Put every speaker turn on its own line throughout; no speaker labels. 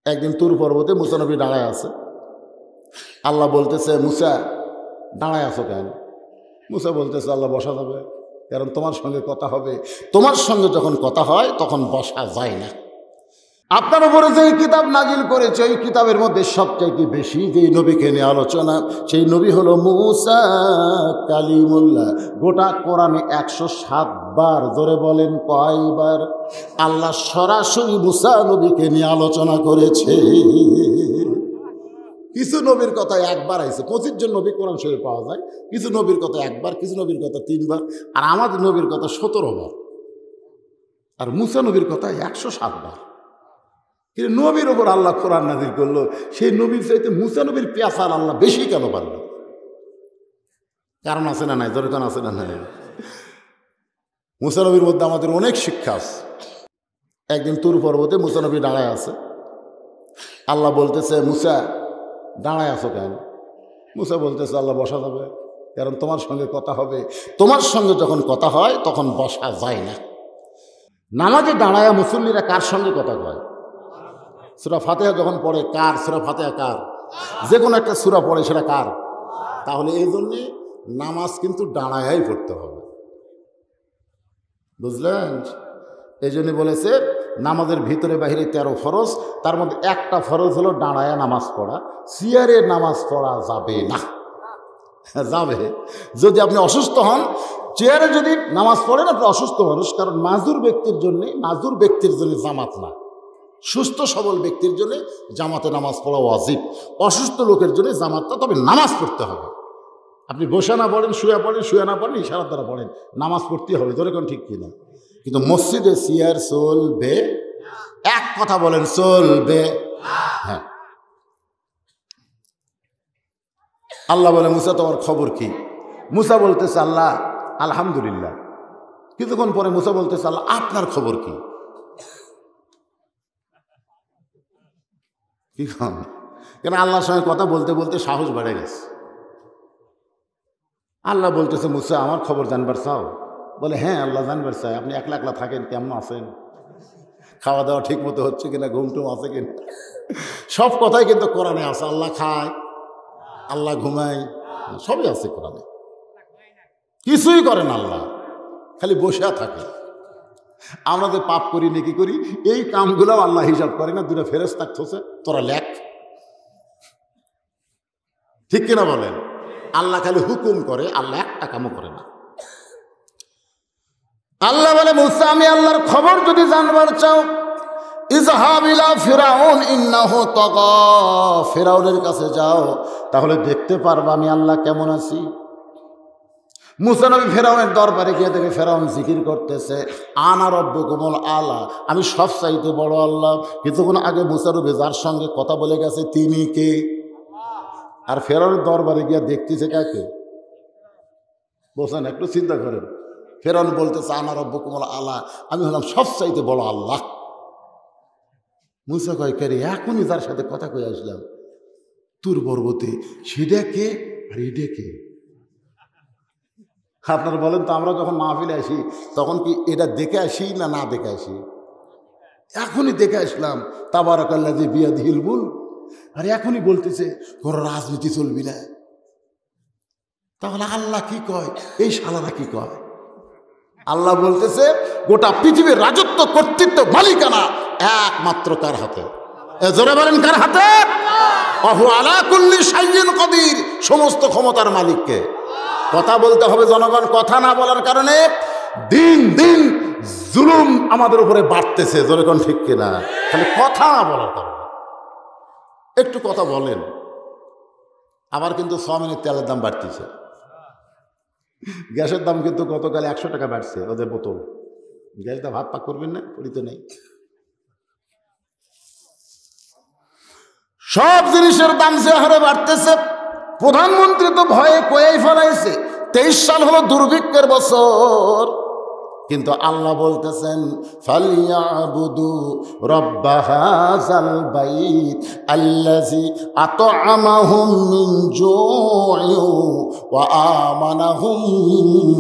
একদিন তুর পর্বতে মুসা নবী দাঁড়ায় আছে। আল্লাহ বলতেছে, মুসা দাঁড়ায় আছো কেন? মুসা বলতেছে, আল্লাহ বসা যাবে, কারণ তোমার সঙ্গে কথা হবে। তোমার সঙ্গে যখন কথা হয় তখন বসা যায় না। আপনার উপরে যেই কিতাব নাজিল করেছে ওই কিতাবের মধ্যে সবচাইতে বেশি যেই নবীকে নিয়ে আলোচনা, সেই নবী হলো মুসা কালিমুল্লাহ। গোটা কোরআনে 107 বার, জোরে বলেন কয়বার, আল্লাহ সরাসরি মুসা নবীকে নিয়ে আলোচনা করেছে। কিছু নবীর কথা একবার আইছে, 25 জন নবী কোরআন শরীফে পাওয়া যায়। কিছু নবীর কথা একবার, কিছু নবীর কথা 3 বার, আর আমাদের নবীর কথা 17 বার, আর মুসা নবীর কথা 107 বার। কিন্তু নবীর ওপর আল্লাহ কোরআন নাজিল করলো, সেই নবীর চাইতে মুসা নবীর পেয়াসার আল্লাহ বেশি কেন পারল? কারণ আছে না নাই? দরকার আছে না নাই? মুসা নবীর মধ্যে আমাদের অনেক শিক্ষা আছে। একদিন তুর পর্বতে মুসা নবী দাঁড়ায় আছে। আল্লাহ বলতেছে, মুসা দাঁড়ায় আছো কেন? মুসা বলতেছে, আল্লাহ বসা যাবে, কারণ তোমার সঙ্গে কথা হবে। তোমার সঙ্গে যখন কথা হয় তখন বসা যায় না। নামাজে দাঁড়ায়া মুসল্লিরা কার সঙ্গে কথা কয়? সূরা ফাতিহা যখন পড়ে কার? সূরা ফাতিহা কার? যে কোনো একটা সূরা পড়ে সেটা কার? তাহলে এই জন্যে নামাজ কিন্তু দাঁড়ায়াই পড়তে হবে, বুঝলেন? এই জন্য বলেছে নামাজের ভিতরে বাহিরে 13 ফরজ, তার মধ্যে একটা ফরজ হলো দাঁড়ায়া নামাজ পড়া। চেয়ারে নামাজ পড়া যাবে না। যাবে যদি আপনি অসুস্থ হন, চেয়ারে যদি নামাজ পড়েন আপনি অসুস্থ মানুষ, কারণ মাজুর ব্যক্তির জন্য জামাত না, সুস্থ সবল ব্যক্তির জন্য জামাতে নামাজ পড়া ওয়াজিব। অসুস্থ লোকের জন্য জামাতটা, তবে নামাজ পড়তে হবে। আপনি বসে না পড়েন, শুয়ে পড়েন, শুয়ে না পড়েন, ইশারার দ্বারা পড়েন, নামাজ পড়তে হবে। ধরে কোন ঠিক কিনা? কিন্তু মসজিদে চেয়ার চলবে? এক কথা বলেন, চলবে? হ্যাঁ। আল্লাহ বলে, মুসা তোমার খবর কি? মুসা বলতেছে, আল্লাহ আলহামদুলিল্লাহ। কিছুক্ষণ পরে মুসা বলতেছে, আল্লাহ আপনার খবর কি? কি কন? কেন আল্লাহর সঙ্গে কথা বলতে বলতে সাহস বেড়ে গেছে। আল্লাহ বলতেছে, মুসা আমার খবর জানবার চাও? বলে, হ্যাঁ আল্লাহ জানবার চাই। আপনি একলা একলা থাকেন, কেমন আছেন? খাওয়া দাওয়া ঠিক মতো হচ্ছে কিনা, ঘুমটুম আছে কিনা? সব কথাই কিন্তু কোরআনে আছে। আল্লাহ খায়, আল্লাহ ঘুমায়, সবই আছে কোরআনে। কিছুই করেন আল্লাহ, খালি বসে থাকে। আমরা যে পাপ করি, নেকি করি, এই কামগুলো আল্লাহ হিসাব করে না। 2টা ফেরেশতা থাকছে, তোরা লেখ। ঠিক কিনা বলেন? আল্লাহ খালি হুকুম করে, আল্লাহ একটা কামও করে না। আল্লাহ বলে, মুসা আমি আল্লাহর খবর যদি জানবার চাও, ইযহাব ইলা ফিরাউন ইন্নাহু তাগা, ফিরাউনের কাছে যাও, তাহলে দেখতে পারবা আমি আল্লাহ কেমন আছি। মুসা নবী ফেরাউনের দরবারে গিয়ে দেখে ফেরাউন জিকির করতেছে, আনা রব্বুকুমুল আলা, আমি সব চাইতে বড় আল্লাহ। কিছুক্ষণ আগে মুসা নবী যার সঙ্গে কথা বলে গেছে তিনি কে? আর ফেরাউনের দরবারে গিয়ে দেখতেছে কাকে? বলছেন, একটু চিন্তা করেন। ফেরাউন বলতেছে, আনা রব্বুকুমুল আলা, আমি হলাম সব চাইতে বড় আল্লাহ। মুসা কয়, কে রে? এখনই যার সাথে কথা কয়ে আসলাম তুর পর্বতে, সেটা কে আর এটা কে? আপনারা বলেন তো, আমরা যখন মাহফিলে আসি তখন কি এটা দেখে আসি না না দেখে আসি? এখনই দেখে আসলাম তাবারাকাল্লাযী বিয়াদিহিল মুলক, আর এখনই বলতেছে কোনো রাজনীতি চলবি না। তাহলে আল্লাহ কি কয়, এই শালারা কি কয়? আল্লাহ বলতেছে গোটা পৃথিবীর রাজত্ব, কর্তৃত্ব, মালিকানা একমাত্র কার হাতে? জোরে বলেন, কার হাতে? ওয়াহু আলা কুল্লি শাইইন কাদির, সমস্ত ক্ষমতার মালিককে। কথা বলতে হবে জনগণ। কথা না বলার কারণে দিন দিন জুলুম আমাদের উপরে বাড়তেছে। জোরে কোন ঠিক কিনা? খালি কথা না বলার কারণে। একটু কথা বলেন। আবার কিন্তু 6 মিনিট তেলের দাম বাড়তেছে, গ্যাসের দাম কিন্তু গতকাল 100 টাকা বাড়ছে। ওদের বোতল গ্যাসটা ভাত পাক করবেন না, করিতে নেই। সব জিনিসের দাম যে হারে বাড়তেছে, প্রধানমন্ত্রী তো ভয়ে কয়েই ফেলাইছে 23 সাল হলো দুর্ভিক্ষের বছর। কিন্তু আল্লাহ বলতেছেন ফালিয়াবুদু রাব্ব হাযাল বাইত আল্লাযী আত'আমাহুম মিন জু'ইন ওয়া আমানাহুম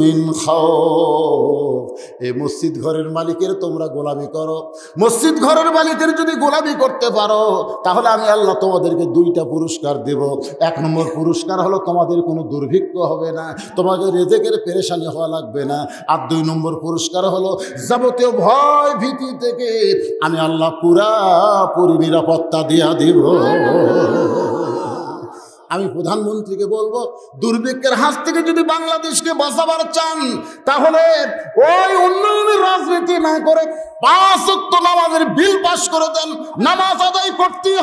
মিন খাউফ। এই মসজিদ ঘরের মালিকের তোমরা গোলামি করো। মসজিদ ঘরের মালিকের যদি গোলামি করতে পারো তাহলে আমি আল্লাহ তোমাদেরকে দুইটা পুরস্কার দেব। এক নম্বর পুরস্কার হলো তোমাদের কোনো দুর্ভিক্ষ হবে না, তোমাদের রিজিকের পেরেশানি হওয়া লাগবে না। আর দুই নম্বর পুরস্কার হলো যাবতীয় ভয় ভীতি থেকে আমি আল্লাহ পুরাপুরি নিরাপত্তা দিয়া দিব। আমি প্রধানমন্ত্রীকে বলবো দুর্ভিক্ষের হাত থেকে যদি বাংলাদেশকে বাঁচাবার চান তাহলে ওই উন্নয়নের রাজনীতি না করে 5 ওয়াক্ত নামাজের বিল পাস করে দেন। নামাজ আদায় করতেই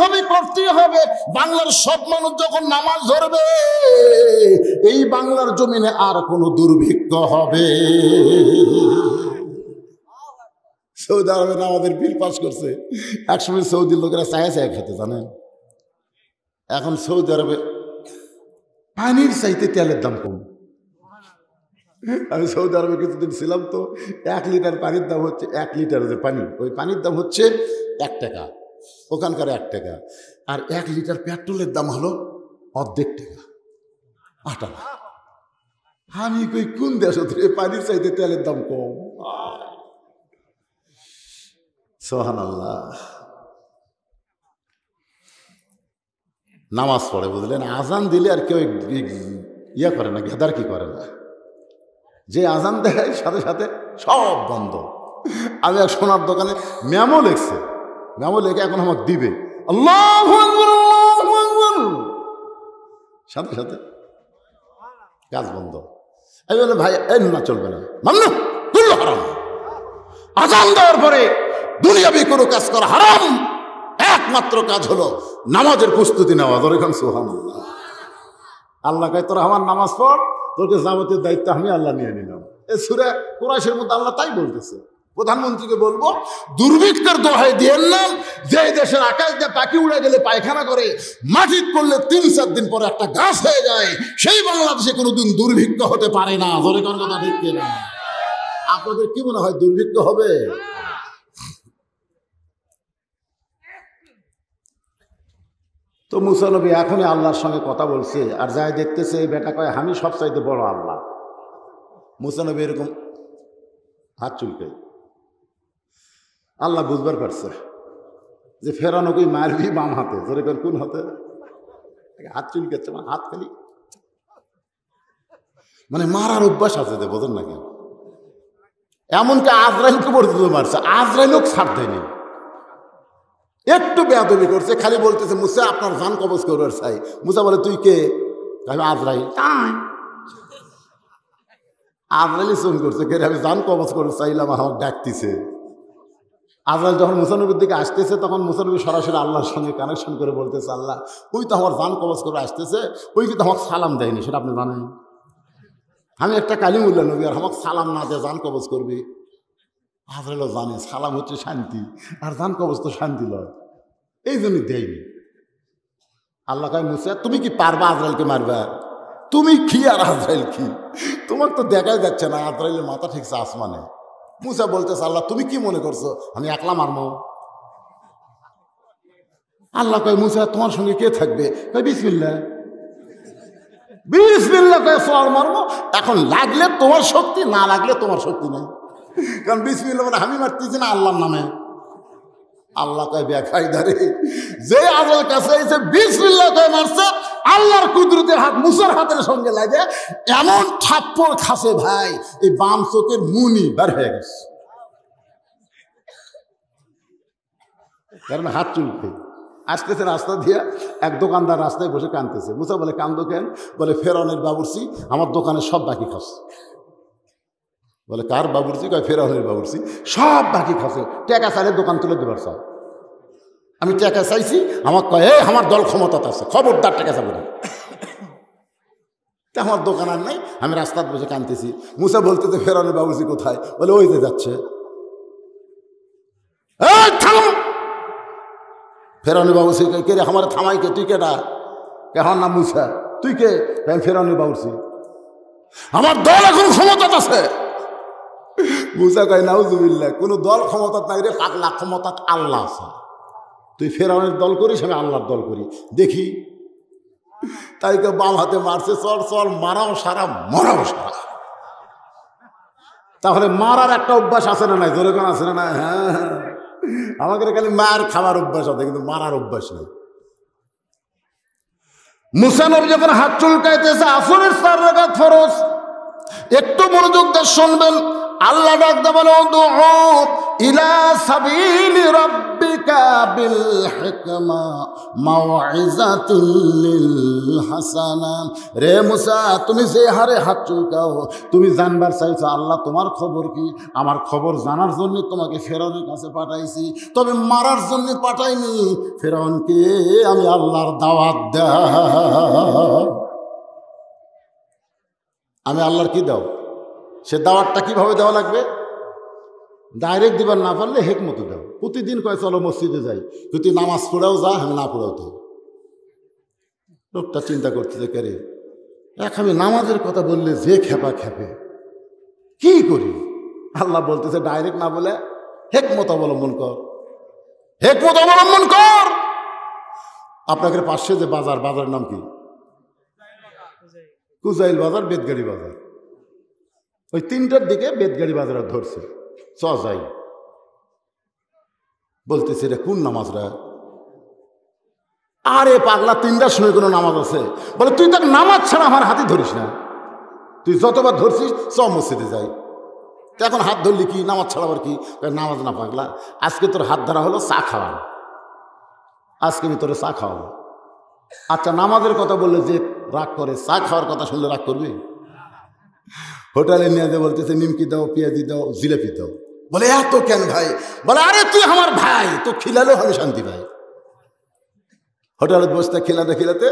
হবে। বাংলার সব মানুষ যখন নামাজ ধরবে এই বাংলার জমিনে আর কোনো দুর্ভিক্ষ হবে। সৌদি আরবে নামাজের বিল পাস করছে। একসময় সৌদির লোকেরা চায়া খেতে জানেন, এখন সৌদি আরবে পানির চাইতে তেলের দাম কম। আমি সৌদি আরবে কিছুদিন ছিলাম, তো 1 লিটার পানির দাম হচ্ছে 1 লিটার যে পানি, ওই পানির দাম হচ্ছে 1 টাকা, ওখানকার 1 টাকা। আর 1 লিটার পেট্রোলের দাম হলো অর্ধেক টাকা, 8 আনা। আমি কই কোন দেশ পানির চাইতে তেলের দাম কম? সুবহানাল্লাহ। নামাজ পড়ে, বুঝলেন? আজান দিলে আর কেউ ইয়া করে না, গেদার কি করে না। যে আজান দেয় সাথে সাথে সব বন্ধ। আমি এক সোনার দোকানে মেমো লেখছে, মেমো লেখে এখন আমাকে দিবে, আল্লাহু আকবার আল্লাহু আকবার, সাথে সাথে কাজ বন্ধ। আমি বললাম ভাই এই না, চলবে না, মানলো তুল্য হারাম। আজান দেওয়ার পরে দুনিয়াবি কোনো কাজ করা হারাম। একমাত্র কাজ হলো নামাজের প্রস্তুতি নেওয়া। ধরে এখন সুবহানাল্লাহ। আল্লাহ কয় তোরা আমার নামাজ পড়, তোকে যাবতীয় দায়িত্ব আমি আল্লাহ নিয়ে নিলাম। এই সূরা কুরাইশের মধ্যে আল্লাহ তাই বলতেছে। প্রধানমন্ত্রীকে বলবো দুর্ভিক্ষের দোহাই দিয়েন না। যে দেশের আকাশ দিয়ে পাখি উড়ে গেলে পায়খানা করে, মাটির করলে 3-4 দিন পরে একটা গাছ হয়ে যায়, সেই বাংলাদেশে কোনোদিন দুর্ভিক্ষ হতে পারে না। ধরে কোন কথা ঠিক কিনা? আপনাদের কি মনে হয় দুর্ভিক্ষ হবে? তো মুসা নবী এখনই আল্লাহর সঙ্গে কথা বলছে, আর যাই দেখতেছে এই বেটা কয় আমি সবচাইতে বড় আল্লাহ। মুসা নবী এরকম হাত চুলকাই। আল্লাহ বুঝবার পারছে যে ফেরানোকেই মারবি বাম হাতে। জোরে কর কোন হাতে? হাত চুলকাচ্ছে, মানে হাত খালি মানে মারার অভ্যাস আছে, যে বোঝেন নাকি? এমনকি আজরাইলকে পর্যন্ত মারছে, আজরাইলও ছাড় দেয়নি। একটু বেয়াদবি করছে, খালি বলতেছে মুসা আপনার জান কবজ করবার চাই। মুসা বলে তুই কে? আমি আজরাইল। আজরাইলই চুন করছে, কে আমি জান কবজ করতে চাইলাম, আমাকে ডাকতেছে। আজরাইল যখন মুসা নবীর দিকে আসতেছে তখন মুসা নবী সরাসরি আল্লাহর সঙ্গে কানেকশন করে বলতেছে আল্লাহ ওই তো আমার জান কবজ করে আসতেছে, ওই কিন্তু আমাকে সালাম দেয়নি, সেটা আপনি জানেন? আমি একটা কালিমুল্লাহ নবী, আর আমাকে সালাম না দিয়ে জান কবজ করবি? আজরাইলও জানে সালাম হচ্ছে শান্তি, আর জান কবজ তো শান্তি লয়, এই জন্যই দেয়নি। আল্লাহ কয় মুসা তুমি কি পারবা আজরাইলকে মারবা? তুমি কি আর আজরাইল কি? তোমার তো দেখাই যাচ্ছে না, আজরাইলের মাথা ঠিকছে আসমানে। মুসা বলতেছে আল্লাহ তুমি কি মনে করছো আমি একলা মারবো? আল্লাহ কয় মুসা তোমার সঙ্গে কে থাকবে? কয় বিসমিল্লাহ। বিসমিল্লাহ কয় সর মারবো। এখন লাগলে তোমার শক্তি, না লাগলে তোমার শক্তি নেই, কারণ বিসমিল্লাহ মানে আমি মারতেছি না আল্লাহর নামে। আল্লাহ কয় বেকায়দারে, যে আজরাইল কাছে এসে বিসমিল্লাহ কয় মারছে, আল্লাহর কুদরতের হাত মুসার হাতের সঙ্গে লাগে, এমন থাপ্পড় খাসে ভাই এই বাম চোখের মুনি বের হয়ে গেছে, কারণ হাত চুলকে আসতেছে রাস্তা দিয়ে। এক দোকানদার রাস্তায় বসে কাঁদতেছে। মুসা বলে কান্দো কেন? বলে ফেরাউনের বাবুর্চি আমার দোকানে সব বাকি খাচ্ছে। বলে কার বাবুর্চি? কয় ফেরাউনের বাবুর্চি। সব বাকি খাচ্ছে, টাকা চাইলে দোকান তুলে দেবার চাও। আমি টাকা চাইছি, আমার কয় এই আমার দল ক্ষমতাতে আছে, খবরদার টাকা চাবো না। আমার দোকান আর নাই, আমি রাস্তায় বসে কাঁদতেছি। মুসা বলতেছে ফেরাউনের বাবুর্চি কোথায়? বলে ওই যে যাচ্ছে। ফেরাউনের বাবুর্চি কে রে? আমার থামাই কে? তুই কেটা? কেমন না মুসা তুই কে? ফেরাউনের বাবুর্চি। আমার দল এখন ক্ষমতাতে আছে, মুসা কয় নাউজুবিল্লাহ, কোনো দল ক্ষমতা নাই রে পাগলা, ক্ষমতা আল্লাহ আছে। তুই ফেরাউনের দল করিস, আমি আল্লাহর দল করি, দেখি। তাই তো বাম হাতে মারছে, চল চল, মারাও সারা, মরাও সারা। তাহলে মারার একটা অভ্যাস আছে না নাই? জোরে কোন আছে না নাই? হ্যাঁ, আমাদের খালি মার খাবার অভ্যাস আছে, কিন্তু মারার অভ্যাস নেই। মুসা নবী যখন হাত চুলকাইতেছে, আসরের 4 রাকাত ফরজ। একটু মনোযোগ দিয়ে শুনবেন। আল্লাহ ডাকতে বলে, উদউ ইলা সাবিলি রাব্বিকা বিল হিকমা মাউইজাতুল লিল হাসানা। রে মুসা, তুমি যে হারে হাত চুলকাও, তুমি জানবার চাইছো আল্লাহ তোমার খবর কি। আমার খবর জানার জন্য তোমাকে ফেরাউনের কাছে পাঠাইছি, তবে মারার জন্য পাঠাইনি। ফেরাউনকে আমি আল্লাহর দাওয়াত দাও। আমি আল্লাহর কি দাও, সে দাওয়াতটা কিভাবে দেওয়া লাগবে? ডাইরেক্ট দিবার না পারলে হেকমত দাও। প্রতিদিন কয় চলো মসজিদে যাই, তুই নামাজ পড়াও যা, আমি না পড়াও তো। লোকটা চিন্তা করছে যে কে রে, আমি নামাজের কথা বললে যে খেপা খেপে, কি করি? আল্লাহ বলতেছে ডাইরেক্ট না বলে হেকমত অবলম্বন কর, হেকমত অবলম্বন কর। আপনাকে পাশে যে বাজার, বাজারের নাম কি? কুজাইল বাজার, বেদগাড়ি বাজার। ওই 3টার দিকে বেদগাড়ি বাজার ধরছে, চ যাই। বলতেছে এটা কোন নামাজ রে? আরে পাগলা, 3টার সময় কোনো নামাজ আছে? বলে তুই তার নামাজ ছাড়া আমার হাতে ধরিস না, তুই যতবার ধরছিস চ মসজিদে যাই। তো এখন হাত ধরলি কি, নামাজ ছাড়া আবার কি? নামাজ না পাগলা, আজকে তোর হাত ধরা হলো চা খাওয়া, আজকে আমি তোরে চা খাওয়াবো। আচ্ছা, নামাজের কথা বললে যে রাগ করে, চা খাওয়ার কথা শুনলে রাগ করবি? হোটেলে নিয়ে যে বলতেছে নিমকি দাও, পেঁয়াজি দাও, জিলাপি দাও। বলে এত কেন ভাই? বলে আরে তুই আমার ভাই, তো খিলালেও আমি শান্তি পাই। হোটেলে বসতে খিলাতে খিলাতে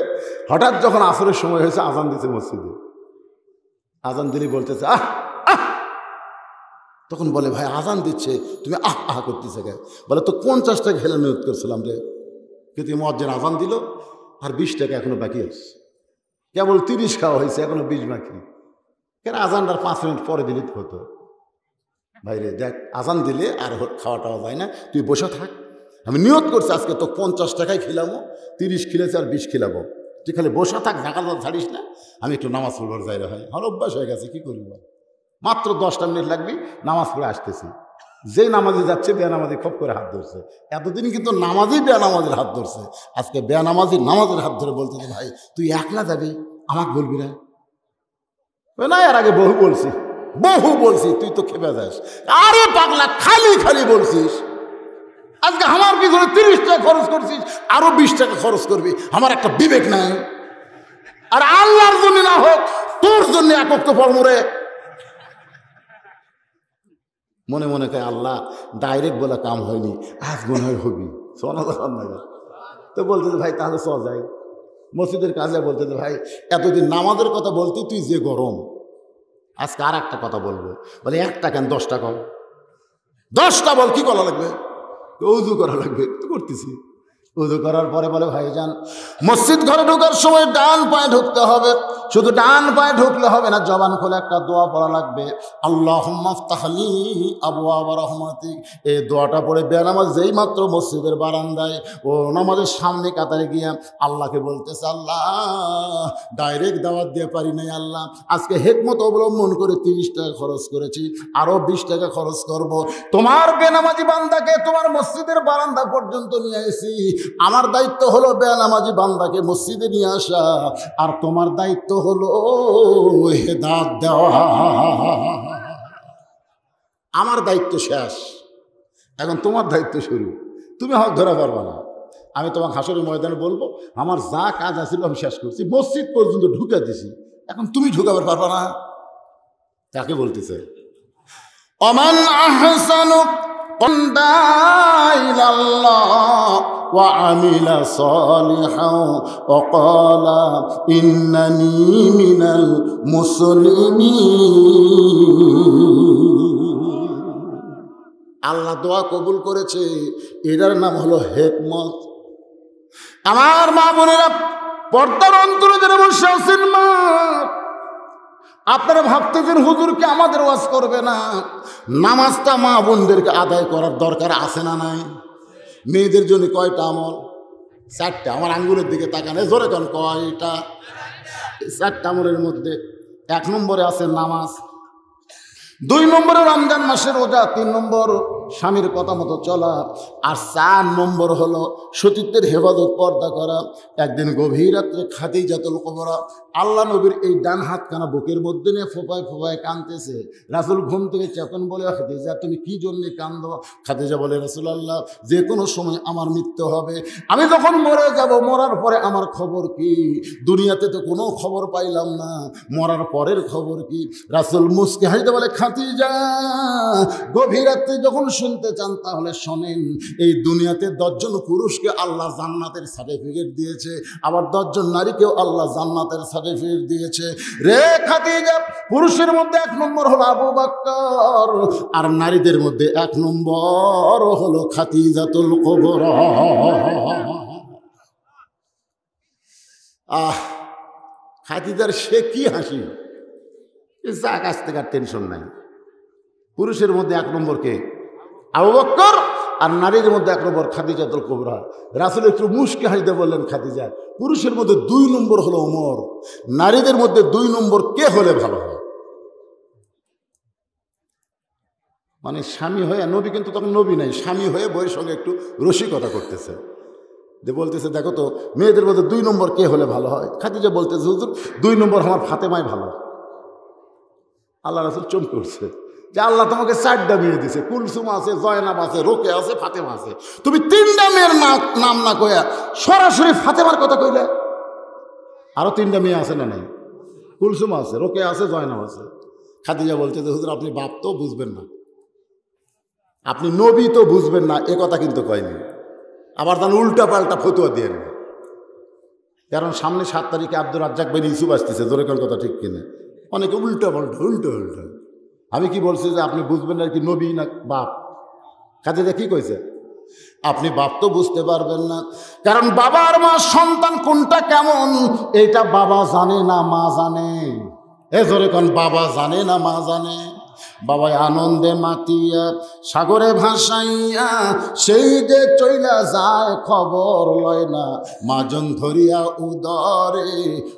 হঠাৎ যখন আসরের সময় হয়েছে, আজান দিতে মসজিদে। আজান দিলে বলতেছে আহ আহ। তখন বলে ভাই আজান দিচ্ছে, তুমি আহ আহ করতেছে কে? বলে তো 50 টাকা খেলে নিয়ত করছিলাম রে, কিন্তু মুয়াজ্জিন আজান দিল আর 20 টাকা এখনো বাকি আছে। কেবল 30 খাওয়া হয়েছে, এখনো 20 বাকি। কেন আজানটার 5 মিনিট পরে দিলে হতো। ভাইরে দেখ, আজান দিলে আর খাওয়াটাও যায় না, তুই বসে থাক। আমি নিয়ত করছি আজকে তো 50 টাকায় খিলাবো, 30 খিলেছে আর 20 খিলাবো। তুই খালি বসে থাক, ঢাকা ছাড়িস না, আমি একটু নামাজ পড়বার যাই রে ভাই। আমার অভ্যাস হয়ে গেছে, কি করবো? মাত্র 10টা মিনিট লাগবে, নামাজ পড়ে আসতেছি। যে নামাজে যাচ্ছে বেনামাজি খপ করে হাত ধরছে। এতদিন কিন্তু নামাজি বেনামাজির হাত ধরছে, আজকে বেনামাজি নামাজের হাত ধরে বলতে ভাই তুই একলা যাবি, আমাকে বলবি না? না, এর আগে বহু বলছি, তুই তো খেপে যাস। আরে পাগলা, খালি খালি বলছিস। আজকে আমার পিছনে 30 টাকা খরচ করছিস, আরো 20 টাকা খরচ করবি। আমার একটা বিবেক নাই? আর আল্লাহর জন্য না হোক, তোর জন্য একক তো পড়মরে। মনে মনে কয় আল্লাহ ডাইরেক্ট বলা কাম হয়নি, আজ মনে হয় হবি। শোনা যখন না তো বলতে ভাই তাহলে চ যাই মসজিদের কাজে। বলতে ভাই এতদিন নামাজের কথা বলতে তুই যে গরম, আজকে আর একটা কথা বলবো। বলে একটা কেন, 10টা কর, 10টা বল, কি করা লাগবে? উজু করা লাগবে, তো করতেছি। উজু করার পরে বলে ভাইজান মসজিদ ঘরে ঢোকার সময় ডান পায়ে ঢুকতে হবে। শুধু ডান পায়ে ঢুকলে হবে না, জবান খুলে একটা দোয়া পড়া লাগবে, আল্লাহুম্মা ইফতাহ লি আবওয়াবা রাহমাতিক। এই দোয়াটা পড়ে বেনামাজ যেই মাত্র মসজিদের বারান্দায় ও নামাজের সামনে কাতারে গিয়ে আল্লাহকে বলতেছে, আল্লাহ ডাইরেক্ট দাওয়াত দিয়ে পারি নাই, আল্লাহ আজকে হিকমত অবলম্বন করে 30 টাকা খরচ করেছি, আরো 20 টাকা খরচ করব। তোমার বেনামাজি বান্দাকে তোমার মসজিদের বারান্দা পর্যন্ত নিয়ে এসেছি। আমার দায়িত্ব হলো বেনামাজি বান্দাকে মসজিদে নিয়ে আসা, আর তোমার দায়িত্ব হলো হেদায়েত দেওয়া। আমার দায়িত্ব শেষ, এখন তোমার দায়িত্ব শুরু। তুমি হক ধরা পারবা না। আমি তোমাকে হাসরের ময়দানে বলবো আমার যা কাজ আছিল আমি শেষ করছি, মসজিদ পর্যন্ত ঢুকে দিছি, এখন তুমি ঢুকাবার পারবা না। তাকে বলতেছে ওমান আহসানু ইলাল্লাহ ওয়া আমিলা সালিহান ওয়া ক্বালা ইন্নানী মিনাল মুসলিমিন। আল্লাহ দোয়া কবুল করেছে, এটার নাম হলো হিকমত। আমার মা বোনেরা, পর্দার অন্তরে যারা বসে আছেন মা, আপনারা ভাবতেছেন হুজুরকে আমাদের ওয়াজ করবে না? নামাজটা মা বোনদেরকে আদায় করার দরকার আছে না নাই? মেয়েদের জন্য কয়টা আমল? 4টা। আমার আঙ্গুলের দিকে তাকানে জোরে কোন কয়টা? 4টা আমলের মধ্যে 1 নম্বরে আছে নামাজ, 2 নম্বরে রমজান মাসের রোজা, 3 নম্বর স্বামীর কথা মতো চলা, আর 4 নম্বর হলো সতীত্বের হেফাজত পর্দা করা। একদিন গভীর রাত্রে খাদিজাতুল কুবরা আল্লাহ নবীর এই ডান হাতখানা বুকের মধ্যে নিয়ে ফোপায় ফোপায় কাঁদতেছে। রাসূল ঘুম থেকে চেতন বলে, খাদিজা তুমি কি জন্য কাঁদো? খাদিজা বলে, রাসূলুল্লাহ যে কোনো সময় আমার মৃত্যু হবে, আমি যখন মরে যাব, মরার পরে আমার খবর কি? দুনিয়াতে তো কোনো খবর পাইলাম না, মরার পরের খবর কি? রাসূল মুস্কি হাসতে বলে, খাদিজা গভীর রাত্রে যখন শুনতে চান তাহলে শোনেন, এই দুনিয়াতে 10 জন পুরুষকে আল্লাহ জান্নাতের সার্টিফিকেট দিয়েছে, আবার 10 জন নারীকেও আল্লাহ জান্নাতের সার্টিফিকেট দিয়েছে। রে খাদিজা, পুরুষের মধ্যে 1 নম্বর হলো আবু বকর, আর নারীদের মধ্যে 1 নম্বর হলো খাদিজাতুল কুবরা। খাদিজার সে কি হাসি, যা কাছ থেকে টেনশন নাই। পুরুষের মধ্যে 1 নম্বর কে? আবু বকর, আর নারীর মধ্যে 1 নম্বর খাদিজাতুল কুবরা। রাসূল একটু মুস্কি হাসতে বললেন, খাদিজা পুরুষের মধ্যে 2 নম্বর হলো ওমর, নারীদের মধ্যে 2 নম্বর কে হলে ভালো হয়? মানে স্বামী হয়ে, নবী কিন্তু তখন নবী নাই, স্বামী হয়ে বইয়ের সঙ্গে একটু রসিকতা করতেছে, যে বলতেছে দেখো তো মেয়েদের মধ্যে 2 নম্বর কে হলে ভালো হয়? খাদিজা বলতেছে, হুজুর 2 নম্বর আমার ফাতেমাই ভালো। আল্লাহ রাসূল চমকে উঠছে যে আল্লাহ তোমাকে 4টা মেয়ে দিছে, কুলসুম আছে, জয়নাব আছে, রোকে আছে, ফাতেমা আছে, তুমি 3টা মেয়ের নাম না কইয়া সরাসরি ফাতেমার কথা কইলে। আরো 3টা মেয়ে আছে না নাই? কুলসুম আছে, রোকে আছে, জয়নাব আছে। খাদিজা বলতে যে হুজুর আপনি বাপ তো বুঝবেন না, আপনি নবী তো বুঝবেন না, এ কথা কিন্তু কয়নি। আবার তাহলে উল্টা পাল্টা ফতুয়া দিয়ে নেন, কারণ সামনে 7 তারিখে আব্দুর রাজ্জাক বিন ইউসুফ আসতেছে, জোরে কোন কথা ঠিক কিনা? অনেকে উল্টা পাল্টা উল্টা উল্টা। আমি কি বলছি যে আপনি বুঝবেন না কি নবী না বাপ? খাদিজা কি কইছে? আপনি বাপ তো বুঝতে পারবেন না, কারণ বাবা আর মা সন্তান কোনটা কেমন এটা বাবা জানে না মা জানে। এ জোরে কোন, বাবা জানে না মা জানে। বাবাই আনন্দে মাতিয়া সাগরে ভাসাইয়া সেই যে চইলা যায় খবর লয় না, মাজন ধরিয়া উদরে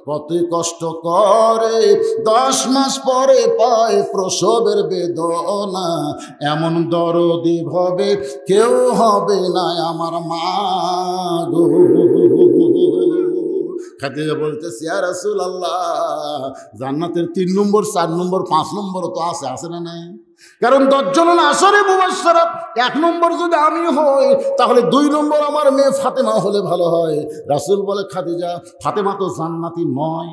কত কষ্ট করে, 10 মাস পরে পায় প্রসবের বেদনা, এমন দরদি ভাবে কেউ হবে না আমার মা গো। খাদিজা বলতেছে, ইয়া রাসূলুল্লাহ জান্নাতের 3 নম্বর 4 নম্বর 5 নম্বর তো আছে না নাই? কারণ 10 জন আসরে মুবাশশারা, 1 নম্বর যদি আমি হই তাহলে 2 নম্বর আমার মেয়ে ফাতেমা হলে ভালো হয়। রাসূল বলে, খাদিজা ফাতেমা তো জান্নাতি নয়।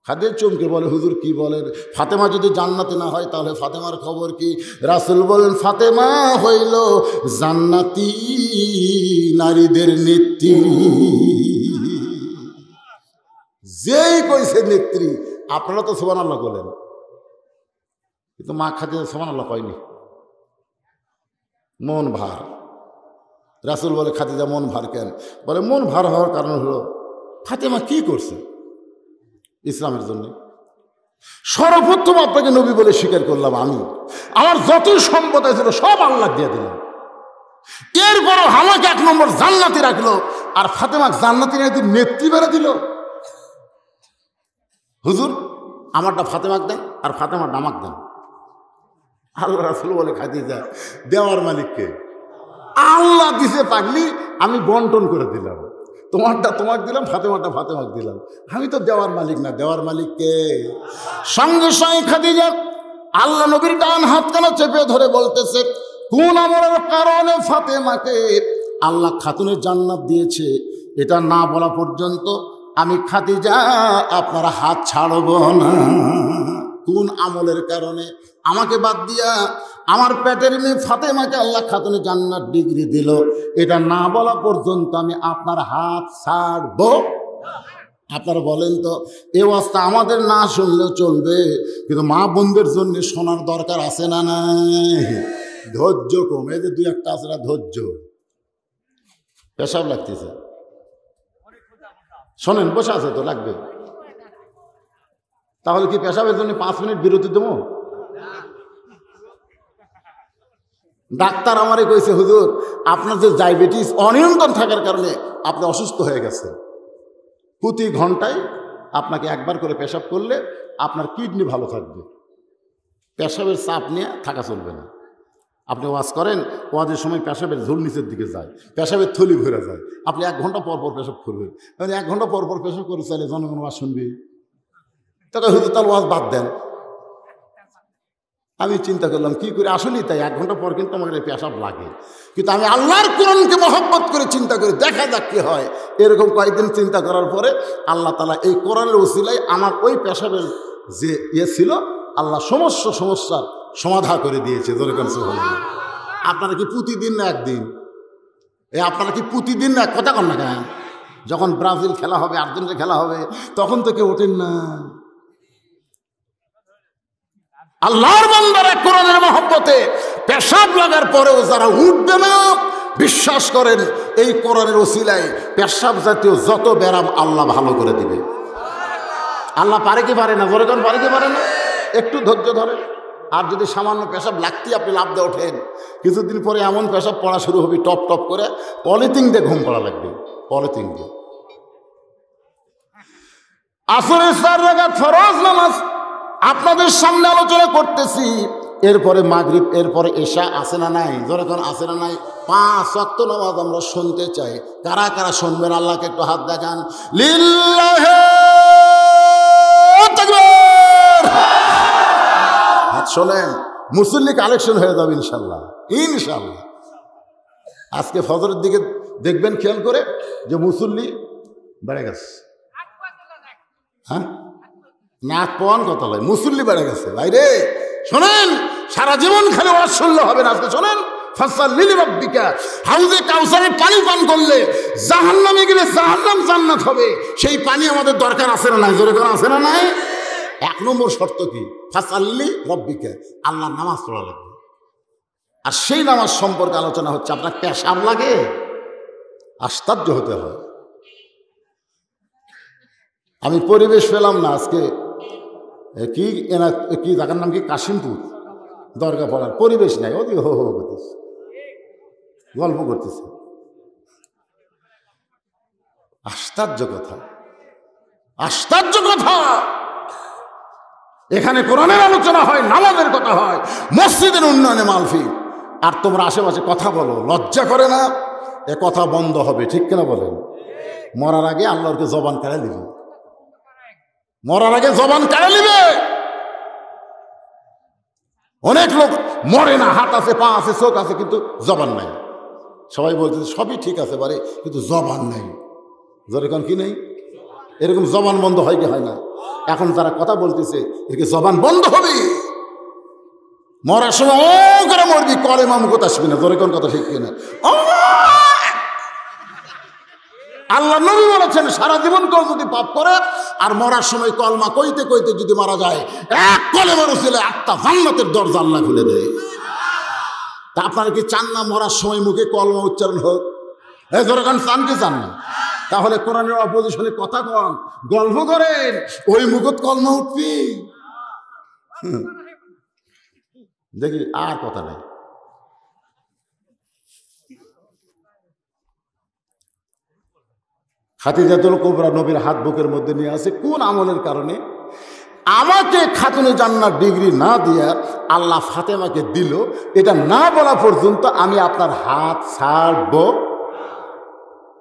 খাদিজা চমকে বলে, হুজুর কি বলেন? ফাতেমা যদি জান্নাতি না হয় তাহলে ফাতেমার খবর কি? রাসূল বলেন, ফাতেমা হইল জান্নাতি নারীদের নেত্রী। যেই কইছে নেত্রী, আপনারা তো সুবহানাল্লাহ বলেন, কিন্তু মা খাদিজা সুবহানাল্লাহ কয়নি। মন ভার। রাসূল বলে, খাদিজা মন ভার কেন? বলে মন ভার হওয়ার কারণ হলো ফাতেমা কি করছে ইসলামের জন্য। সর্বপ্রথম আপনাকে নবী বলে স্বীকার করলাম আমি, আমার যতই সম্পদ ছিল সব আল্লাহ দিয়ে দিলাম, এরপরও আমাকে 1 নম্বর জান্নাতি রাখলো, আর ফাতেমা জান্নাতি নেত্রী বেড়ে দিল। হুজুর আমারটা ফাতেমাক দেন আর ফাতেমারটা আমাক দেন। আল্লাহ রাসূল বলে, খাদিজা দেওয়ার মালিককে? আল্লাহ দিছে পাগলি, আমি বন্টন করে দিলাম, তোমারটা তোমাকে দিলাম, ফাতেমারটা ফাতেমাক দিলাম, আমি তো দেওয়ার মালিক না। দেওয়ার মালিককে? সঙ্গে সঙ্গে খাদিজা আল্লাহ নবীর ডান হাতখানা চেপে ধরে বলতেছে, কোন আমলের কারণে ফাতেমাকে আল্লাহ খাতুনের জান্নাত দিয়েছে এটা না বলা পর্যন্ত আমি খাদিজা আপনার হাত ছাড়ব না। কোন আমলের কারণে আমাকে বাদ দিয়া আমার পেটের মেয়ে ফাতেমাকে আল্লাহ খাতুনে জান্নাত ডিগ্রি দিল, এটা না বলা পর্যন্ত আমি আপনার হাত ছাড়ব। আপনারা বলেন তো, এই অবস্থা আমাদের না শুনলেও চলবে, কিন্তু মা বোনদের জন্য শোনার দরকার আছে না নাই? ধৈর্য কমে, যে 2-1টা আছে না ধৈর্য। পেশাব লাগতেছে, শোনেন, বসে আছে তো লাগবে। তাহলে কি পেশাবের জন্য 5 মিনিট বিরতি দেবো? ডাক্তার আমারে কইছে, হুজুর আপনার যে ডায়াবেটিস অনিয়ন্ত্রণ থাকার কারণে আপনি অসুস্থ হয়ে গেছেন, প্রতি ঘন্টায় আপনাকে একবার করে পেশাব করলে আপনার কিডনি ভালো থাকবে, পেশাবের চাপ নিয়ে থাকা চলবে না। আপনি ওয়াজ করেন, ওয়াজের সময় পেশাবের ঝোল নিচের দিকে যায়, পেশাবের থলি ভরে যায়, আপনি 1 ঘন্টা পর পর পেশাব করবেন। মানে 1 ঘন্টা পর পর পেশাব করে চাইলে জনগণ ওয়াজ শুনবে, তাকে হয়তো তার ওয়াজ বাদ দেন। আমি চিন্তা করলাম কি করে, আসলেই তাই 1 ঘন্টা পর কিন্তু আমাকে পেশাব লাগে, কিন্তু আমি আল্লাহর কোরআনকে মহব্বত করে চিন্তা করে দেখা যাক কি হয়। এরকম কয়েকদিন চিন্তা করার পরে আল্লাহ তাআলা এই কোরআনের ওসিলায় আমার ওই পেশাবের যে ছিল, আল্লাহ সমস্ত সমস্যার সমাধান করে দিয়েছে। আপনারা কি প্রতিদিন না একদিন? আপনারা কি প্রতিদিন না? কথা কন না কেন? যখন ব্রাজিল খেলা হবে, আর্জেন্টিনা খেলা হবে, তখন তো কেউ ওঠেন না। আল্লাহর বান্দারা কোরআনের মহব্বতে পেশাব লাগার পরেও যারা উঠবে না, বিশ্বাস করেন এই কোরআনের ওসিলায় পেশাব জাতীয় যত ব্যারাম আল্লাহ ভালো করে দিবে। আল্লাহ পারে কি পারে না? জোরে কোন পারে কি পারে না? একটু ধৈর্য ধরে। আর যদি সামান্য পেশাব লাগতেই আপনি লাভ দিয়ে ওঠেন, কিছুদিন পরে এমন পেশাব পড়া শুরু হবে টপ টপ করে, পলিথিন দিয়ে ঘুম পড়া লাগবে, পলিথিন দিয়ে। আসরের 4 রাকাত ফরজ নামাজ আপনাদের সামনে আলোচনা করতেছি, এরপরে মাগরিব, এরপরে এশা আছে না নাই? ধরে কোন আছে না নাই? 5 ওয়াক্ত নামাজ আমরা শুনতে চাই। কারা কারা শুনবেন আল্লাহকে একটু হাত দেখান। লিল্লাহি তাকবীর। হাত শোনেন, মুসল্লি কালেকশন হয়ে যাবে ইনশাল্লাহ, ইনশাল্লাহ। আজকে ফজরের দিকে দেখবেন খেয়াল করে যে মুসল্লি বেড়ে গেছে। হ্যাঁ, নাক পাওয়ান কথা নয়, মুসল্লি বেড়ে গেছে। ভাইরে শোনেন, সারা জীবন খালি ওয়াজ শুনলে হবে না। আজকে শোনেন, ফাসাল্লি লিরাব্বিকা, হাউজে কাউসারে পানি পান করলে জাহান্নামে গেলে জাহান্নাম জান্নাত হবে। সেই পানি আমাদের দরকার আছে না নাই? জোরে করে আছে না নাই? 1 নম্বর শর্ত কি? ফাসাল্লি রাব্বিকা, আল্লাহর নামাজ পড়া লাগবে। আর সেই নামাজ সম্পর্কে আলোচনা হচ্ছে। আপনার পেশাব লাগে, আশ্চর্য হতে হয়। আমি পরিবেশ পেলাম না আজকে, কি কি জায়গার নাম কি, কাশিমপুর দরগা পড়ার পরিবেশ নাই, ওদিকে হো হো করতেছে, গল্প করতেছে। আশ্চর্য কথা, আশ্চর্য কথা। এখানে কোরআনের আলোচনা হয়, নামাজের কথা হয়, মসজিদের উন্নয়নে মাহফিল, আর তোমরা আশেপাশে কথা বলো, লজ্জা করে না? এ কথা বন্ধ হবে, ঠিক কিনা বলেন? মরার আগে আল্লাহকে জবান কেড়ে দিবে, মরার আগে জবান কেড়ে নিবে। অনেক লোক মরে না, হাত আছে, পা আছে, চোখ আছে, কিন্তু জবান নাই। সবাই বলতেছে সবই ঠিক আছে পারে, কিন্তু জবান নাই। যেরকম কি নেই, এরকম জবান বন্ধ হয় কি হয় না? এখন যারা কথা বলতেছে এদিকে জবান বন্ধ হবে, মরার সময় ও করে মরবি, কলেমা মুখত আসবি না। যেরকম কথা ঠিক কিনা? আল্লাহ নবী বলেছেন, সারা জীবন কেউ যদি পাপ করে আর মরার সময় কলমা কইতে কইতে যদি মারা যায়, 1 কলেমার উসিলায় 8টা জান্নাতের দরজা আল্লাহ খুলে দেয়। তা আপনারা কি চান না মরার সময় মুখে কলমা উচ্চারণ হোক? যখন চান কি চান না? তাহলে কোরআনের অপোজিশনে কথা কন, গল্প করেন, ওই মুখত কলমা উঠবি। দেখি আর কথা নাই। খাদিজাতুল কুবরা নবীর হাত বুকের মধ্যে নিয়ে আসে। কোন আমলের কারণে? আমাকে খাতুনে জান্নাত ডিগ্রি না দিয়া আল্লাহ ফাতেমাকে দিল, এটা না বলা পর্যন্ত আমি আপনার হাত ছাড়ব।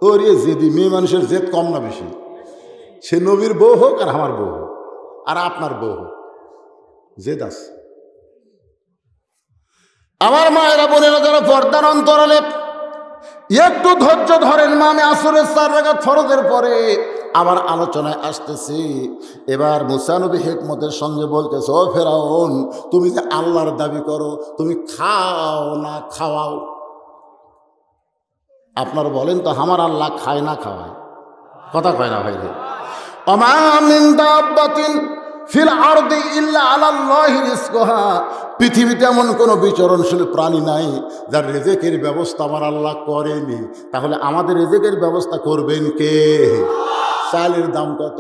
ওরে জেদি মেয়ে মানুষের জেদ কম না বেশি? সে নবীর বউ হোক আর আমার বউ হোক আর আপনার বউ হোক, জেদ আছে। আমার মায়েরা বোনেরা যারা পর্দার অন্তরালে, একটু ধৈর্য ধরেন। আমি আসরের 4 রাকাত ফরজের পরে আবার আলোচনায় আসতেছি। এবার মুসা নবী হিকমতের সঙ্গে বলতেছে, ও ফেরাউন, তুমি যে আল্লাহর দাবি করো, তুমি খাও না খাওয়াও? আপনারা বলেন তো, আমার আল্লাহ খায় না খাওয়ায়? কথা কয় না ভাই রে? ওমা মিন দাব্বাতিন ফিল আরদি ইল্লা আলাল্লাহি রিজকুহা, পৃথিবীতে এমন কোনো বিচরণশীল প্রাণী নাই যার রিজিকের ব্যবস্থা আমার আল্লাহ করেনি। তাহলে আমাদের রিজিকের ব্যবস্থা করবেন কে? চালের দাম কত?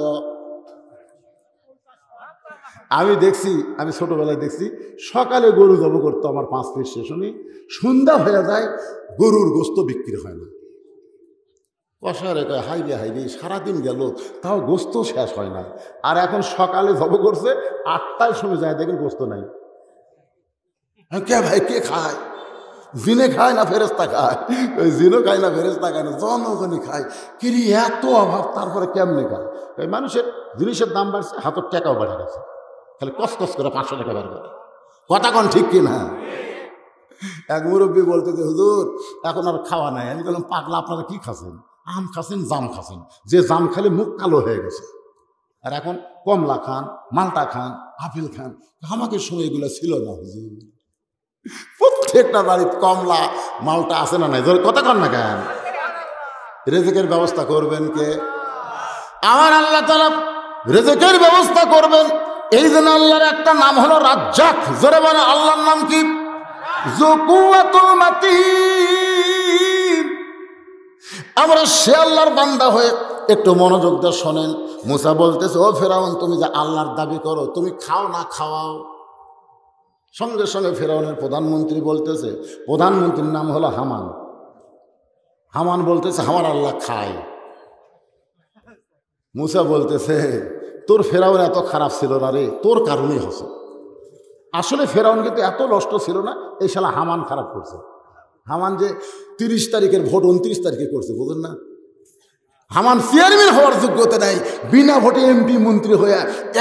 আমি দেখছি, আমি ছোটবেলায় দেখছি সকালে গরু জব করতো আমার 5 ফিট স্টেশনে, সন্ধ্যা হয়ে যায় গরুর গোস্ত বিক্রি হয় না। কষারে কয় হাইরে হাইরে, সারাদিন গেল তাও গোস্ত শেষ হয় না। আর এখন সকালে জব করছে 8টার সময় যায় দেখেন গোস্ত নাই। কে ভাই কে খায়? জিনে খায় না ফেরেস্তা খায়? ওই জিনও খায় না ফেরেস্তা খায় না, জনগণই খায়। কিরি এত অভাব, তারপরে কেমনে খায়? ওই মানুষের জিনিসের দাম বাড়ছে, হাতের টাকাও বেড়ে গেছে, খালি কস করে 500 টাকা বের করে। কথা কন ঠিক কিনা? এক মুরব্বী বলতে যে হুজুর এখন আর খাওয়া নাই। আমি বললাম পাগলা, আপনারা কি খাচ্ছেন? আম খাচ্ছেন, জাম খাচ্ছেন, যে জাম খালে মুখ কালো হয়ে গেছে। আর এখন কমলা খান, মালটা খান, আপেল খান। আমাকে সময় এগুলো ছিল না হুজুর। প্রত্যেকটা বাড়িতে কমলা মালটা আছে না নাই? কথা কন না কেন? রেজেকের ব্যবস্থা করবেন কে? আমার আল্লাহ তাআলা রেজেকের ব্যবস্থা করবেন। এই জন্য আল্লাহর একটা নাম হলো রাজ্জাক। জোরে বলেন আল্লাহর নাম কি? যু কুওয়াতুল মাতিন। আমরা সে আল্লাহর বান্দা হয়ে একটু মনোযোগ দিয়ে শোনেন। মুসা বলতেছে, ও ফেরাউন, তুমি যে আল্লাহর দাবি করো, তুমি খাও না খাওয়াও? সঙ্গে সঙ্গে ফেরাউনের প্রধানমন্ত্রী বলতেছে, প্রধানমন্ত্রীর নাম হলো হামান। হামান বলতেছে আমার আল্লাহ খায়। মুসা বলতেছে, তোর ফেরাউন এত খারাপ ছিল না রে, তোর কারণেই হচ্ছে। আসলে ফেরাউন কিন্তু এত নষ্ট ছিল না, এই শালা হামান খারাপ করছে। হামান যে 30 তারিখের ভোট 29 তারিখে করছে, বুঝলেন না? হামান চেয়ারম্যান হওয়ার যোগ্যতা নাই, বিনা ভোটে এমপি মন্ত্রী হয়ে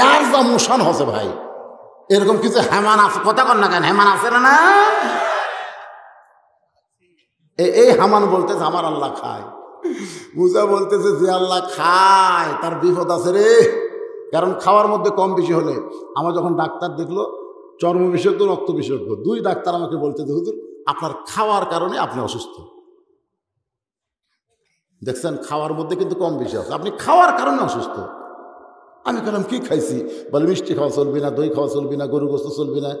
এর যা মোশান হচ্ছে ভাই। এরকম কিছু হেমান আছে, কথা কন না কেন? হেমান আছে না? এই হামান বলতেছে আমার আল্লাহ খায়। মুসা বলতেছে যে আল্লাহ খায় তার বিপদ আছে রে। কারণ খাওয়ার মধ্যে কম বেশি হলে, আমার যখন ডাক্তার দেখলো, চর্ম বিশেষজ্ঞ, রক্ত বিশেষজ্ঞ, 2 ডাক্তার আমাকে বলতেছে হুজুর আপনার খাওয়ার কারণে আপনি অসুস্থ। দেখছেন, খাওয়ার মধ্যে কিন্তু কম বেশি আছে, আপনি খাওয়ার কারণে অসুস্থ। আমি বললাম কি খাইছি? বলে মিষ্টি খাওয়া চলবি না, দই খাওয়া চলবি না, গরু গোস্ত চলবি না,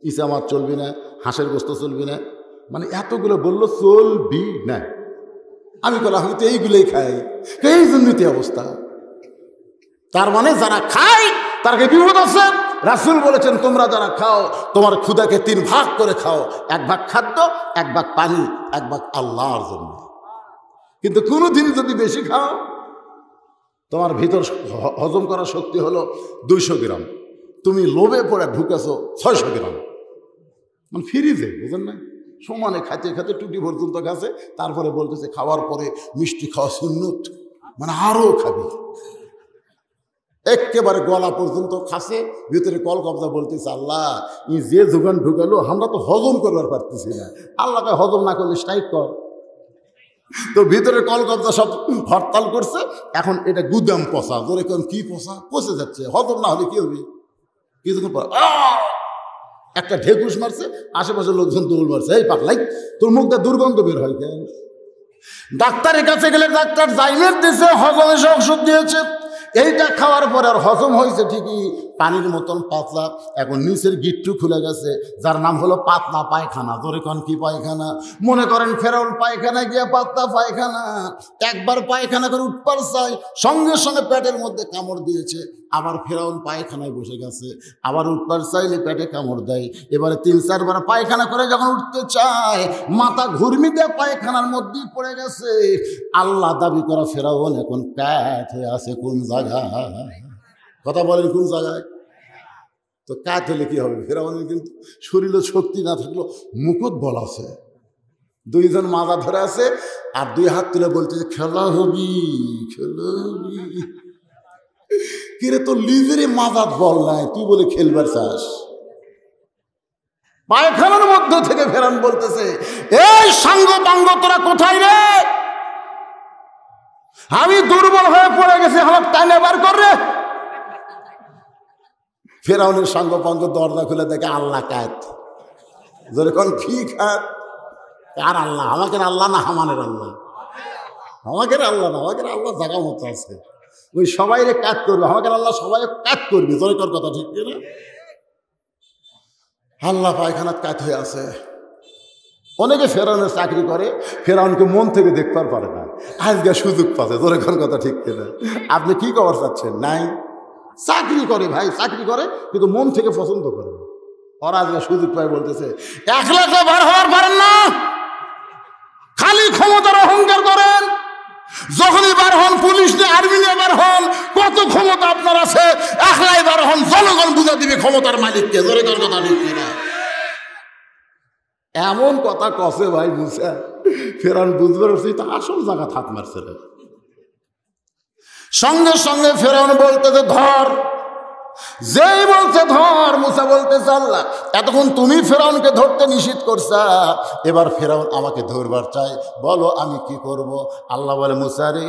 ইসা মাছ চলবি না, হাঁসের গোস্ত চলবি না। মানে এতগুলো বললো চলবি না। আমি বললাম আমি তো এইগুলোই খাই, এই জন্যই অবস্থা। তার মানে যারা খায় তার বিপদ আছে। রাসূল বলেছেন তোমরা যারা খাও তোমার ক্ষুধাকে 3 ভাগ করে খাও, 1 ভাগ খাদ্য, 1 ভাগ পানি, 1 ভাগ আল্লাহর জন্য। কিন্তু কোনোদিন যদি বেশি খাও, তোমার ভিতর হজম করার শক্তি হলো 200 গ্রাম, তুমি লোভে পড়ে ঢুকেছো 600 গ্রাম। মানে ফ্রিজে, বুঝেন না? সমানে খাইতে খাইতে টুটি পর্যন্ত গেছে, তারপরে বলতেছে খাওয়ার পরে মিষ্টি খাওয়া সুন্নত, মানে আরও খাবি। একেবারে গলা পর্যন্ত খাসে, ভিতরে কল কবজা বলতেছে আল্লাহ ই যে যোগান ঢুকালো আমরা তো হজম করবার পারতেছি না। আল্লাহকে হজম না করলে স্ট্রাইক কর। তো ভিতরে কল কবজা সব হরতাল করছে। এখন এটা গুদাম পচা, ধরে কোন কি পচা পচে যাচ্ছে, হজম না হলে কি হবে? কিছুক্ষণ পর একটা ঢেকুস মারছে, আশেপাশের লোকজন দৌড় মারছে, এই পাগলাই তোর মুখটা দুর্গন্ধ বের হয় কেন? ডাক্তারের কাছে গেলে ডাক্তার জাইমের দিয়েছে, হজমের ওষুধ দিয়েছে। এইটা খাওয়ার পরে আর হজম হয়েছে ঠিকই, পানির মতন পাতলা। এখন নিচের গিট্টু খুলে গেছে, যার নাম হলো পাতলা পায়খানা। ধরে কোন কি পায়খানা? মনে করেন ফেরাউন পায়খানা গিয়া পাতলা পায়খানা, একবার পায়খানা করে উঠবার চাই, সঙ্গে সঙ্গে পেটের মধ্যে কামড় দিয়েছে। আবার ফেরাউন পায়খানায় বসে গেছে, আবার উঠবার চাইলে পেটে কামড় দেয়। এবারে 3-4 বার পায়খানা করে যখন উঠতে চায়, মাথা ঘুরমি দিয়ে পায়খানার মধ্যেই পড়ে গেছে। আল্লাহ দাবি করা ফেরাউন এখন ক্যাট হয়ে আছে কোন জায়গায়? কথা বলেন কোন জায়গায়? তো ক্যাট হলে কি হবে? ফেরাউনের কিন্তু শরীরে শক্তি না থাকলেও মুকুট বল আছে, 2 জন মাজা ধরে আছে, আর 2 হাত তুলে বলতেছে খেলা হবি, খেলা হবি। কিরে তোর লিজেরে মাজাত বল নাই, তুই বলে খেলবার চাস? পায়খানার মধ্যে থেকে ফেরাউন বলতেছে এই সাঙ্গ পাঙ্গ তোরা কোথায় রে? আমি দুর্বল হয়ে পড়ে গেছি, আমার টাইনে বার কর রে। ফেরাউনের সাঙ্গ পাঙ্গ দরজা খুলে দেখে আল্লাহ কাত। যেরকম কি খাত? আর আল্লাহ? আমাকে আল্লাহ না হামানের আল্লাহ? আমাকে আল্লাহ না, আমাকে আল্লাহ জায়গা মতো আছে, ওই সবাই রে কাজ করবে। আমাকে আল্লাহ সবাই কাজ করবে, জয়কর কথা ঠিক না? আল্লাহ পায়খানার কাজ হয়ে আছে। অনেকে ফেরাউনের চাকরি করে, ফেরাউনকে মন থেকে দেখবার পারে না, আজকে সুযোগ পাচ্ছে, জয়কর কথা ঠিক কিনা? আপনি কি খবর চাচ্ছেন? নাই চাকরি করে ভাই, চাকরি করে, কিন্তু মন থেকে পছন্দ করে। ওরা আজকে সুযোগ পায় বলতেছে একলা তো বার হওয়ার পারেন না, খালি ক্ষমতার অহংকার করেন। যখনই বার হন পুলিশ নিয়ে, আর্মি নিয়ে বার হন, কত ক্ষমতা আপনার আছে, একলাই বার হন, জনগণ বুঝা দিবে ক্ষমতার মালিককে। জোরে তোর কথা ঠিক কিনা? এমন কথা কসে ভাই মুসা, ফেরাউন বুঝবে তা আসল জায়গা থাক মারছে। সঙ্গে সঙ্গে ফেরাউন বলতেছে ধর, যেই বলছে ধর, মুসা বলতেছে আল্লাহ এতক্ষণ তুমি ফেরাউনকে ধরতে নিষেধ করছা, এবার ফেরাউন আমাকে ধরবার চাই, বলো আমি কি করব? আল্লাহ বলে মুসা রে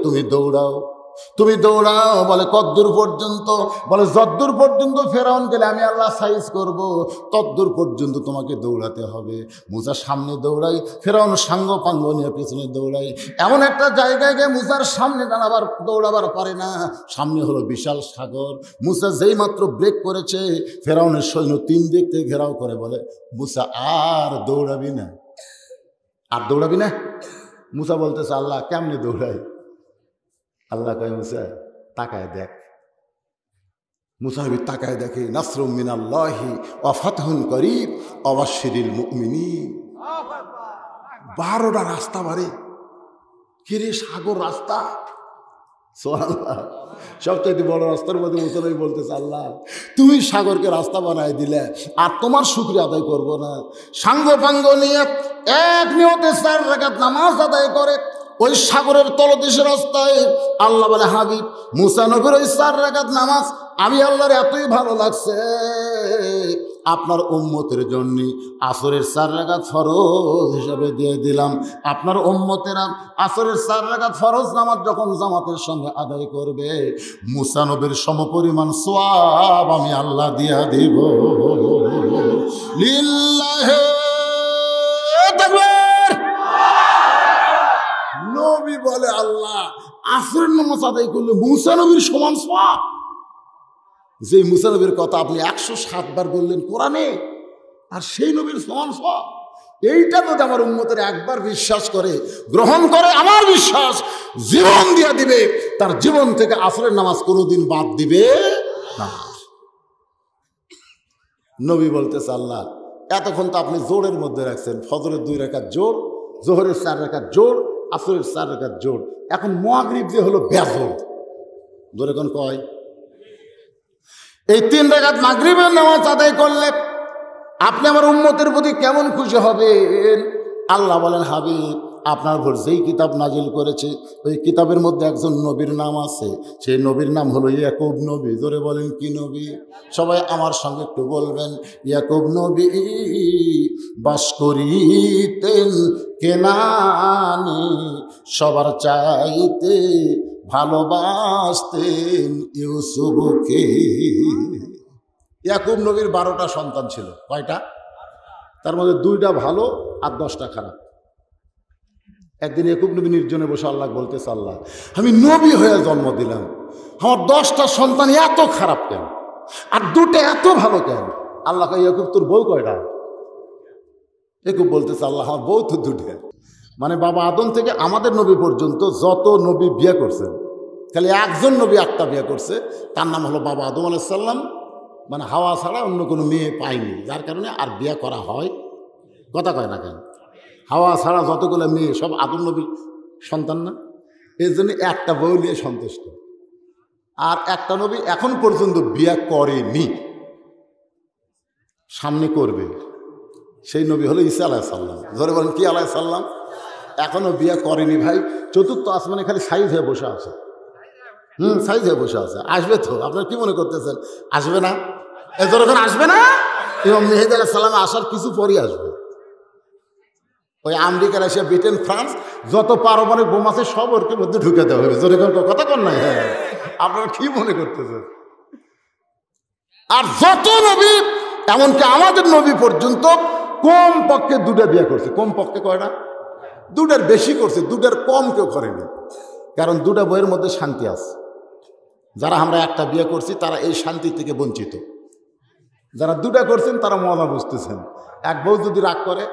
তুমি দৌড়াও, তুমি দৌড়াও। বলে কদ্দূর পর্যন্ত? বলে যদ্দূর পর্যন্ত ফেরাউন গেলে আমি আল্লাহ সাইজ করব, তদ্দূর পর্যন্ত তোমাকে দৌড়াতে হবে। মুসা সামনে দৌড়াই, ফেরাউন সাঙ্গ পাঙ্গ নিয়ে পেছনে দৌড়াই। এমন একটা জায়গায় গিয়ে মুসার সামনে দৌড়াবার পারে না, সামনে হলো বিশাল সাগর। মুসা যেই মাত্র ব্রেক করেছে, ফেরাউনের সৈন্য তিন দিক থেকে ঘেরাও করে। বলে মুসা আর দৌড়াবি না, আর দৌড়াবি না? মুসা বলতেছে আল্লাহ কেমনে দৌড়াই? আল্লাহ কয় মুসা তাকায় দেখ। মুসা নবী তাকায় দেখে নাসরুম মিনাল্লাহি ওয়া ফাতহুন করিব ওয়া বাশশিরিল মুমিনিন। 12টা রাস্তা বাড়ে, কিরে সাগর রাস্তা, সুবহানাল্লাহ। সবচাইতে বড় রাস্তার মধ্যে মুসা নবী বলতেছে আল্লাহ তুমি সাগরকে রাস্তা বানায় দিলে, আর তোমার শুকরিয়া আদায় করব না? সাঙ্গ পাঙ্গ নিয়ে এক নিয়তে 4 রাকাত নামাজ আদায় করে ওই সাগরের তলদেশে রাস্তায়। আল্লাহ বলে হাবিব মুসা নবীর ওই 4 রাকাত নামাজ আমি আল্লাহর এতই ভালো লাগছে, আপনার উম্মতের জন্য আসরের 4 রাকাত ফরজ হিসাবে দিয়ে দিলাম। আপনার উম্মতেরা আসরের 4 রাকাত ফরজ নামাজ যখন জামাতের সঙ্গে আদায় করবে, মুসা নবীর সমপরিমাণ সওয়াব আমি আল্লাহ দিয়া দিব। লিল্লাহি তাকবীর। নবী বলে আল্লাহ আসরের নামাজ আদায় করলে মুসা নবীর সমান সওয়াব। যে মুসা নবীর কথা আপনি 107 বার বললেন কোরআনে, আর সেই নবীর সমান সওয়াব। এইটা যদি আমার উম্মতের একবার বিশ্বাস করে, গ্রহণ করে, আমার বিশ্বাস জীবন দিয়া দিবে, তার জীবন থেকে আসরের নামাজ কোনোদিন বাদ দিবে না। নবী বলতেছে আল্লাহ এতক্ষণ তো আপনি জোরের মধ্যে রাখছেন, ফজরের 2 রাকাত জোর, জোহরের 4 রাকাত জোর, আসরের 4 রাকাত জোর, এখন মাগরিব যে হলো বেজোর। জোরে কোন কয়? এই 3 রাকাত মাগরিবের নামাজ আদায় করলে আপনি আমার উম্মতের প্রতি কেমন খুশি হবেন? আল্লাহ বলেন হাবিব আপনার উপর যেই কিতাব নাজিল করেছে ওই কিতাবের মধ্যে একজন নবীর নাম আছে, সেই নবীর নাম হলো ইয়াকুব নবী। জোরে বলেন কি নবী? সবাই আমার সঙ্গে একটু বলবেন ইয়াকুব নবী বাস করিতেন কেনানে, সবার চাইতে ভালোবাসতেন ইউসুফকে। ইয়াকুব নবীর 12টা সন্তান ছিল। কয়টা? তার মধ্যে 2টা ভালো আর 10টা খারাপ। একদিন ইয়াকুব নবী নির্জনে বসে আল্লাহ বলতেছে আল্লাহ আমি নবী হয়ে জন্ম দিলাম, আমার 10টা সন্তান এত খারাপ কেন, আর 2টা এত ভালো কেন? আল্লাহ কয় ইয়াকুব তোর বউ কয়টা? ইয়াকুব বলতেছে আল্লাহ আমার বউ তো 2টা। মানে বাবা আদম থেকে আমাদের নবী পর্যন্ত যত নবী বিয়ে করছেন, খালি একজন নবী একটা বিয়ে করছে, তার নাম হলো বাবা আদম আলাইহিস সালাম। মানে হাওয়া ছাড়া অন্য কোনো মেয়ে পায়নি, যার কারণে আর বিয়ে করা হয়। কথা কয় না কেন? হাওয়া ছাড়া যতগুলো মেয়ে সব আদম নবীর সন্তান না? এর জন্য একটা বউ নিয়ে সন্তুষ্ট। আর একটা নবী এখন পর্যন্ত বিয়ে করেনি, সামনে করবে, সেই নবী হলো ঈসা আলাইহিস সালাম। ধরে বলেন কি আলাইহিস সালাম? এখনো বিয়ে করেনি ভাই, 4র্থ আসমানে খালি সাইজ হয়ে বসে আছে। সাইজ হয়ে বসে আছে, আসবে তো। আপনারা কি মনে করতেছেন আসবে না? যখন আসবে না, এবং মেহেদী আলাইহিস সালাম আসার কিছু পরই আসবে। ওই আমেরিকা, রাশিয়া, ব্রিটেন, ফ্রান্স যত পারমাণবিক বোম আছে সব ওর মধ্যে ঢুকে দেওয়া হবে। জোরে কথা কর নাই? হ্যাঁ, আপনারা কি মনে করতেছেন? আর যত নবী, এমনকি আমাদের নবী পর্যন্ত কম পক্ষে 2টা বিয়ে করছে। কম পক্ষে কয়টা? 2টার বেশি করছে, 2টার কম কেউ করেনি। কারণ 2টা বইয়ের মধ্যে শান্তি আছে। যারা আমরা একটা বিয়ে করছি তারা এই শান্তি থেকে বঞ্চিত। যারা 2টা করছেন তারা মজা বুঝতেছেন। এক বউ যদি রাগ করে,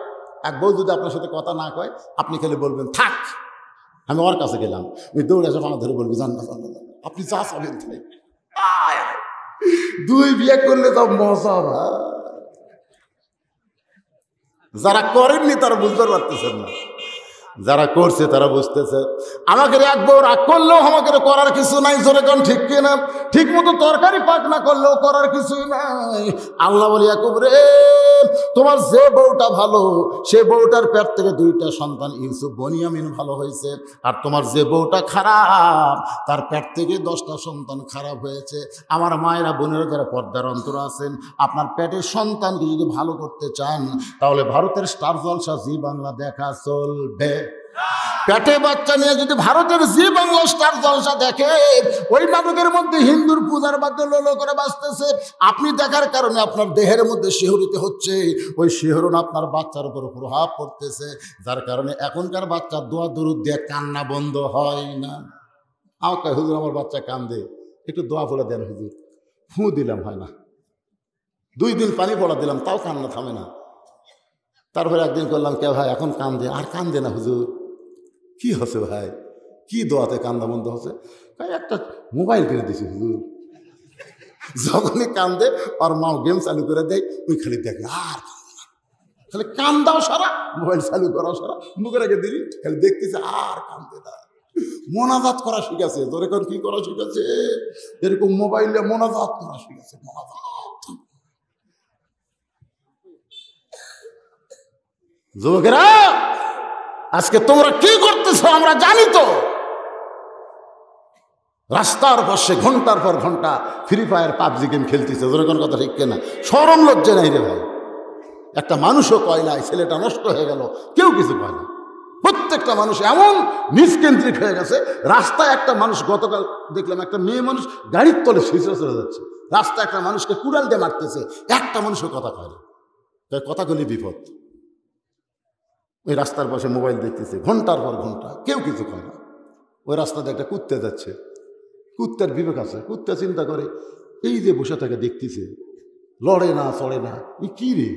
এক বউ যদি আপনার সাথে কথা না কয়, আপনি খালি বলবেন থাক, আমি ওর কাছে গেলাম, ওই দৌড়ে এসে আমার ধরে বলবি জান না, আপনি যা চাবেন তাই। দুই বিয়ে করলে তো মজা ভাই। যারা করেননি তারা বুঝতে পারতেছেন না, যারা করছে তারা বুঝতেছে। আমাকে এক বউ রাগ করলেও আমাকে করার কিছু নাই, জোরে কোন ঠিক কিনা? ঠিক মতো তরকারি পাক না করলেও করার কিছুই নাই। আল্লাহ বলি ইয়াকুব রে, তোমার যে বউটা ভালো সে বউটার পেট থেকে 2টা সন্তান ইউসুফ বনিয়ামিন ভালো হয়েছে, আর তোমার যে বউটা খারাপ তার পেট থেকে 10টা সন্তান খারাপ হয়েছে। আমার মায়েরা বোনেরা যারা পর্দার অন্তর আছেন, আপনার পেটের সন্তানকে যদি ভালো করতে চান তাহলে ভারতের স্টার জলসা জি বাংলা দেখা চলবে। পেটে বাচ্চা নিয়ে যদি ভারতের জি বাংলা স্টার জলসা দেখে, ওই নাটকের মধ্যে হিন্দুর পূজার বাদ্য লোলো করে বাঁচতেছে, আপনি দেখার কারণে আপনার দেহের মধ্যে শিহরিত হচ্ছে, ওই শিহরণ আপনার বাচ্চার উপর প্রভাব পড়তেছে, যার কারণে এখনকার বাচ্চার দোয়া দরুদ দিয়ে কান্না বন্ধ হয় না। আমাকে হুজুর আমার বাচ্চা কান্দে, একটু দোয়া পড়ে দেন হুজুর। ফু দিলাম, হয় না। 2 দিন পানি পড়া দিলাম, তাও কান্না থামে না। তারপরে একদিন করলাম, কে ভাই এখন কান্দে? আর কান্দে না হুজুর। কি হচ্ছে ভাই, কি দোয়াতে কান্দা বন্ধ হচ্ছে? একটা মোবাইল কিনে দিছি হুজুর। যখনই কান্দে আর মাও গেম চালু করে দেয়, ওই খালি দেখে আর খালি কান্দাও সারা, মোবাইল চালু করাও সারা, মুখে রেখে দিলি খালি দেখতেছে আর কান্দে না। মোনাজাত করা শিখেছে, তোর এখন কি করা শিখেছে? এরকম মোবাইলে মোনাজাত করা শিখেছে, মোনাজাত। যুবকেরা আজকে তোমরা কি করতেছো আমরা জানি তো। রাস্তার পাশে ঘন্টার পর ঘন্টা ফ্রি ফায়ার পাবজি গেম খেলতেছে, যেরকম কথা ঠিক কেনা? শরম লজ্জা নাই রে ভাই। একটা মানুষও কয় নাই ছেলেটা নষ্ট হয়ে গেল, কেউ কিছু কয় না। প্রত্যেকটা মানুষ এমন নিষ্কেন্দ্রিক হয়ে গেছে। রাস্তায় একটা মানুষ, গতকাল দেখলাম একটা মেয়ে মানুষ গাড়ির তলে শিশে চলে যাচ্ছে, রাস্তায় একটা মানুষকে কুড়াল দিয়ে মারতেছে, একটা মানুষও কথা কয় না। কথা বলি বিপদ। ওই রাস্তার পাশে মোবাইল দেখতেছে ঘন্টার পর ঘন্টা, কেউ কিছু কয় না। ওই রাস্তাতে একটা কুত্তে যাচ্ছে, কুত্তার বিবেক আছে, কুত্তা চিন্তা করে এই যে বসে থাকে দেখতেছে, লড়ে না চড়ে না, এই কি রে?